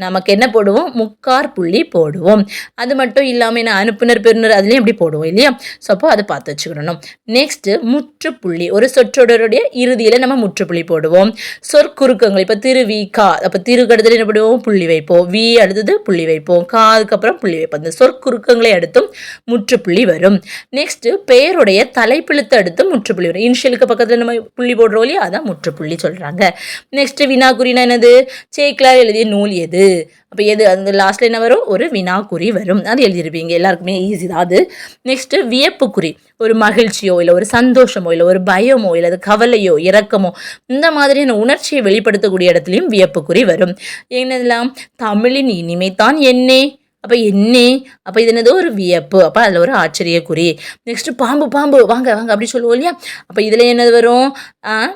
நமக்கு என்ன போடுவோம்? முக்கார் புள்ளி போடுவோம். அது மட்டும் இல்லாமல் என்ன அனுப்புனர் பெறுநர் அதுலேயும் எப்படி போடுவோம் இல்லையா? ஸோ அப்போ அதை பார்த்து வச்சுக்கணும். நெக்ஸ்ட் முற்றுப்புள்ளி. ஒரு சொற்றொடருடைய இறுதியில் நம்ம முற்றுப்புள்ளி போடுவோம். சொற்குறுக்கங்கள் இப்போ திரு வி கா. அப்போ திருக்கடுதல் என்ன போடுவோம்? புள்ளி வைப்போம். வி அடுத்தது புள்ளி வைப்போம். கா அதுக்கப்புறம் புள்ளி வைப்போம். அந்த சொற்குறுக்கங்களை அடுத்தும் முற்றுப்புள்ளி வரும். நெக்ஸ்ட் பெயருடைய தலைப்பெழுத்து அடுத்து முற்றுப்புள்ளி வரும். இனிஷியலுக்கு பக்கத்தில் நம்ம புள்ளி போடுறோம் இல்லையா? அதான் முற்றுப்புள்ளி சொல்கிறாங்க. நெக்ஸ்ட் வினாக்குறினா என்னது? சேக்கிலார் எழுதிய நூல் எது? அப்போ எது? அந்த லாஸ்ட்டில் என்ன வரும்? ஒரு வினாக்குறி வரும். அது எழுதியிருப்பீங்க. எல்லாருக்குமே ஈஸி தான் அது. நெக்ஸ்ட்டு வியப்புக்குறி. ஒரு மகிழ்ச்சியோ இல்லை ஒரு சந்தோஷமோ இல்லை ஒரு பயமோ இல்லை அது கவலையோ இரக்கமோ இந்த மாதிரியான உணர்ச்சியை வெளிப்படுத்தக்கூடிய இடத்துலையும் வியப்புக்குறி வரும். என்னதெல்லாம்? தமிழின் இனிமைத்தான் என்னே அப்போ என்ன, அப்போ இது என்னது ஒரு வியப்பு, அப்போ அதில் ஒரு ஆச்சரியக்குறி. நெக்ஸ்ட் பாம்பு பாம்பு வாங்க வாங்க அப்படி சொல்லுவோம் இல்லையா, அப்போ இதில் என்னது வரும்,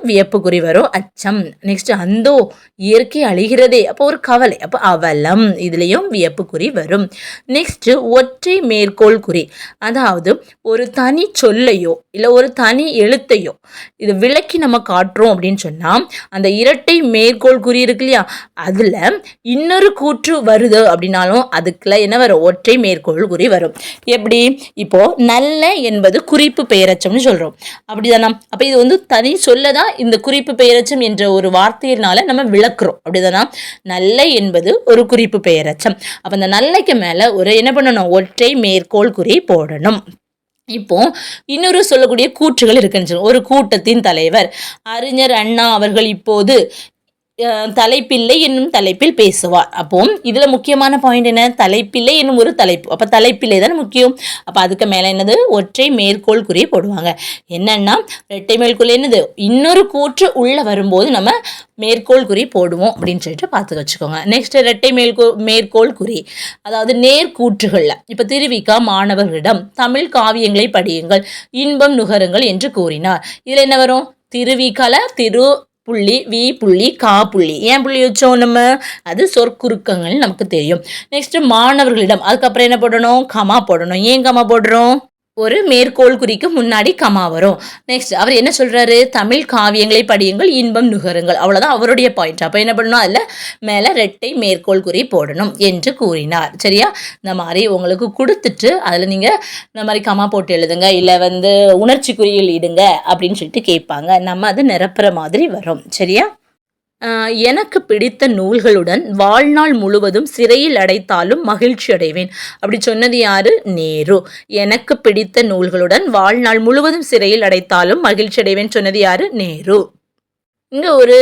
வியப்புக்குறி வரும், அச்சம். நெக்ஸ்ட் அந்தோ இயற்கை அழிகிறதே, அப்போ ஒரு கவலை, அப்போ அவலம், இதுலேயும் வியப்புக்குறி வரும். நெக்ஸ்ட் ஒற்றை மேற்கோள் குறி, அதாவது ஒரு தனி சொல்லையோ இல்லை ஒரு தனி எழுத்தையோ இது விளக்கி நம்ம காட்டுறோம் அப்படின்னு சொன்னால் அந்த இரட்டை மேற்கோள் குறி இருக்கு இல்லையா, அதில் இன்னொரு கூற்று வருது அப்படின்னாலும் அதுக்குள்ள என்ன வரும், ஒற்றை மேற்கோள் குறி வரும். எப்படி, இப்போ நல்ல என்பது குறிப்பு பெயரச்சம்னு சொல்கிறோம் அப்படிதானா, அப்போ இது வந்து தனி சொல்லதான் இந்த குறிப்பு பெயரச்சம் என்ற ஒரு வார்த்தையினால நம்ம விளக்குறோம் அப்படிதானா. நல்ல என்பது ஒரு குறிப்பு பெயரச்சம், அப்போ அந்த நல்லைக்கு மேலே ஒரு என்ன பண்ணணும், ஒற்றை மேற்கோள் குறி போடணும். இப்போ இன்னொரு சொல்லக்கூடிய கூற்றுகள் இருக்குன்னு, ஒரு கூட்டத்தின் தலைவர் அறிஞர் அண்ணா அவர்கள் இப்போது தலைப்பில்லை என்னும் தலைப்பில் பேசுவார். அப்போ இதுல முக்கியமான பாயிண்ட் என்ன, தலைப்பில்லை என்னும் ஒரு தலைப்பு, அப்ப தலைப்பில்லை தானே முக்கியம். அப்ப அதுக்கு மேல என்னது, ஒற்றை மேற்கோள் குறி போடுவாங்க. என்னன்னா இரட்டை மேற்கோள் என்னது, இன்னொரு கூற்று உள்ள வரும்போது நம்ம மேற்கோள் குறி போடுவோம் அப்படின்னு சொல்லிட்டு பார்த்து வச்சுக்கோங்க. நெக்ஸ்ட் இரட்டை மேற்கோள் குறி, அதாவது நேர்கூற்றுகள்ல இப்ப திருவிக்கா மாணவர்களிடம் தமிழ் காவியங்களை படியுங்கள், இன்பம் நுகருங்கள் என்று கூறினார். இதுல என்ன வரும், திருவிக்கால திரு புள்ளி வி புள்ளி கா புள்ளி, ஏன் புள்ளி வச்சோம் நம்ம, அது சொற்குறுக்கங்கள் நமக்கு தெரியும். நெக்ஸ்ட் மாணவர்களிடம், அதுக்கப்புறம் என்ன போடணும், கமா போடணும். ஏன் கமா போடுறோம், ஒரு மேற்கோள் குறிக்கு முன்னாடி கமா வரும். நெக்ஸ்ட் அவர் என்ன சொல்றாரு, தமிழ் காவியங்களை படியுங்கள் இன்பம் நுகருங்கள், அவ்வளவுதான் அவருடைய பாயிண்ட். அப்ப என்ன பண்ணணும், அதுல மேல இரட்டை மேற்கோள் குறி போடணும் என்று கூறினார். சரியா, இந்த மாதிரி உங்களுக்கு கொடுத்துட்டு அதுல நீங்க இந்த மாதிரி கமா போட்டு எழுதுங்க, இல்ல வந்து உணர்ச்சி குறியில் இடுங்க அப்படின்னு சொல்லிட்டு கேட்பாங்க. நம்ம அது நிரப்புற மாதிரி வரும். சரியா, எனக்கு பிடித்த நூல்களுடன் வாழ்நாள் முழுவதும் சிறையில் அடைத்தாலும் மகிழ்ச்சி அடைவேன் அப்படி சொன்னது யாரு, நேரு. எனக்கு பிடித்த நூல்களுடன் வாழ்நாள் முழுவதும் சிறையில் அடைத்தாலும் மகிழ்ச்சி அடைவேன் சொன்னது யாரு, நேரு. இங்கே ஒரு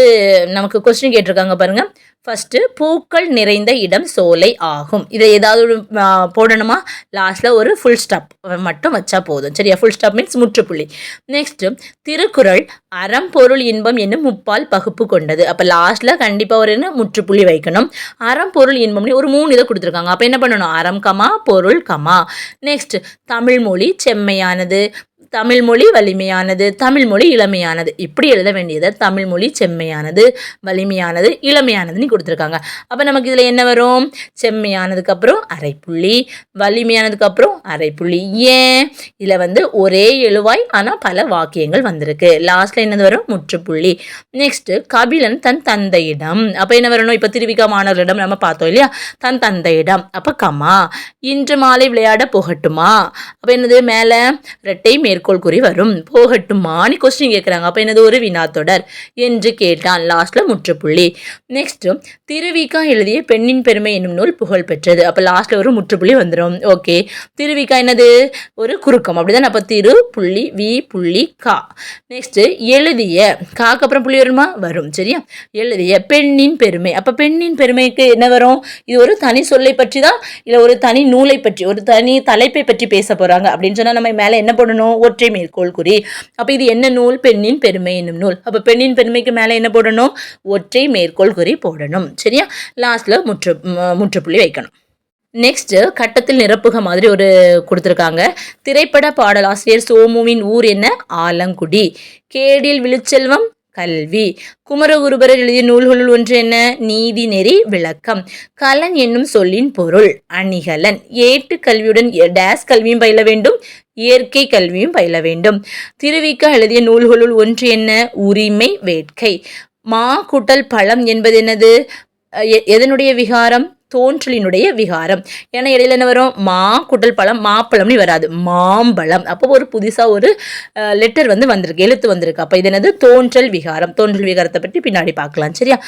நமக்கு கொஸ்டின் கேட்டிருக்காங்க பாருங்க. ஃபஸ்ட்டு பூக்கள் நிறைந்த இடம் சோலை ஆகும். இதை ஏதாவது ஒரு போடணுமா, லாஸ்ட்டில் ஒரு ஃபுல் ஸ்டாப் மட்டும் வச்சா போதும். சரியா, ஃபுல் ஸ்டாப் மீன்ஸ் முற்றுப்புள்ளி. நெக்ஸ்ட்டு திருக்குறள் அறம் பொருள் இன்பம் என்னும் முப்பால் பகுப்பு கொண்டது. அப்போ லாஸ்ட்டில் கண்டிப்பாக ஒரு என்ன முற்றுப்புள்ளி வைக்கணும். அறம் பொருள் இன்பம்னு ஒரு 3 இதை கொடுத்துருக்காங்க. அப்போ என்ன பண்ணணும், அறம் கமா பொருள் கமா. நெக்ஸ்ட் தமிழ் மொழி செம்மையானது, தமிழ்மொழி வலிமையானது, தமிழ்மொழி இளமையானது. இப்படி எழுத வேண்டியதை தமிழ்மொழி செம்மையானது, வலிமையானது, இளமையானதுன்னு கொடுத்துருக்காங்க. அப்போ நமக்கு இதில் என்ன வரும், செம்மையானதுக்கு அப்புறம் அரைப்புள்ளி, வலிமையானதுக்கு அப்புறம் அரைப்புள்ளி. ஏன், இதில் வந்து ஒரே எழுவாய் ஆனால் பல வாக்கியங்கள் வந்திருக்கு. லாஸ்ட்ல என்னது வரும், முற்றுப்புள்ளி. நெக்ஸ்ட் கபிலன் தன் தந்தையிடம், அப்போ என்ன வரணும், இப்போ திருவிக்கா மாணவர்களிடம் நம்ம பார்த்தோம் இல்லையா, தன் தந்தையிடம், அப்போ கமா. இன்று மாலை விளையாட போகட்டுமா, அப்போ என்னது மேலே இரட்டை மேற்கோள் குறி வரும். போகட்டுமான்னு கொஸ்டின் கேட்குறாங்க. அப்போ என்னது ஒரு வினாத்தொடர் என்று கேட்டான், லாஸ்ட்ல முற்றுப்புள்ளி. நெக்ஸ்ட் திருவிக்கா எழுதிய பெண்ணின் பெருமை என்னும் நூல் புகழ் பெற்றது. அப்போ லாஸ்ட்ல ஒரு முற்றுப்புள்ளி வந்துடும். ஓகே, திருவிக்கா என்னது ஒரு குறுக்கம் அப்படிதான். அப்போ திரு புள்ளி வி புள்ளி கா. நெக்ஸ்ட் எழுதிய, காக்கு அப்புறம் புள்ளி வருமா, வரும். சரியா, எழுதிய பெண்ணின் பெருமை, அப்போ பெண்ணின் பெருமைக்கு என்ன வரும், இது ஒரு தனி சொல்லை பற்றி தான், இல்லை ஒரு தனி நூலை பற்றி, ஒரு தனி தலைப்பை பற்றி பேச போறாங்க அப்படின்னு சொன்னா நம்ம மேலே என்ன பண்ணணும், ஒற்றை மேற்கோள் குறி. அப்ப இது என்ன நூல், பெண்ணின் பெருமை என்னும் நூல். அப்ப பெண்ணின் பெருமைக்கு மேல என்ன போடணும், ஒற்றை மேற்கோள் குறி போடணும். சரியா, லாஸ்ட்ல முற்றுப்புள்ளி வைக்கணும். நெக்ஸ்ட் கட்டத்தில் நிரப்புக மாதிரி ஒரு கொடுத்துருக்காங்க. திரைப்பட பாடலாசிரியர் சோமுவின் ஊர் என்ன, ஆலங்குடி. கேடில் விழுச்செல்வம் கல்வி. குமரகுருபரர் எழுதிய நூல்களுள் ஒன்று என்ன, நீதி நெறி விளக்கம். கலன் என்னும் சொல்லின் பொருள் அணிகலன். ஏட்டு கல்வியுடன் டேஸ் கல்வியும் பயில வேண்டும், இயற்கை கல்வியும் பயில வேண்டும். திருவிக்கா எழுதிய நூல்களுள் ஒன்று என்ன, உரிமை வேட்கை. மா கூட்டல் பழம் என்பது என்னது, எதனுடைய விகாரம், தோன்றலினுடைய விகாரம். ஏன்னா இடையில என்ன வரும், மா கூட்டல் பழம், மாப்பழம்னு வராது, மாம்பழம். அப்போ ஒரு புதுசாக ஒரு லெட்டர் வந்து வந்திருக்கு, எழுத்து வந்திருக்கு. அப்போ இது என்னது, தோன்றல் விகாரம். தோன்றல் விகாரத்தை பற்றி பின்னாடி பார்க்கலாம். சரியா,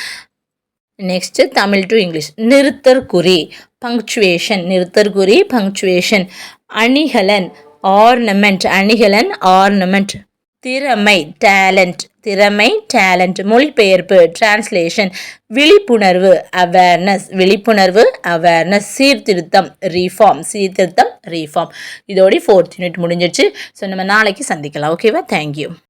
நெக்ஸ்ட் தமிழ் டு இங்கிலீஷ். நிறுத்தற்குறி பங்க்சுவேஷன், நிறுத்தற்குறி பங்க்சுவேஷன். அணிகலன் ஆர்னமெண்ட், அணிகலன் ஆர்னமெண்ட். திறமை டேலண்ட், திறமை டேலண்ட். மொழிபெயர்ப்பு டிரான்ஸ்லேஷன். விழிப்புணர்வு அவேர்னஸ், விழிப்புணர்வு அவேர்னஸ். சீர்திருத்தம் ரீஃபார்ம், சீர்திருத்தம் ரீஃபார்ம். இதோட 4th யூனிட் முடிஞ்சிச்சு. ஸோ நம்ம நாளைக்கு சந்திக்கலாம். ஓகேவா, தேங்க்யூ.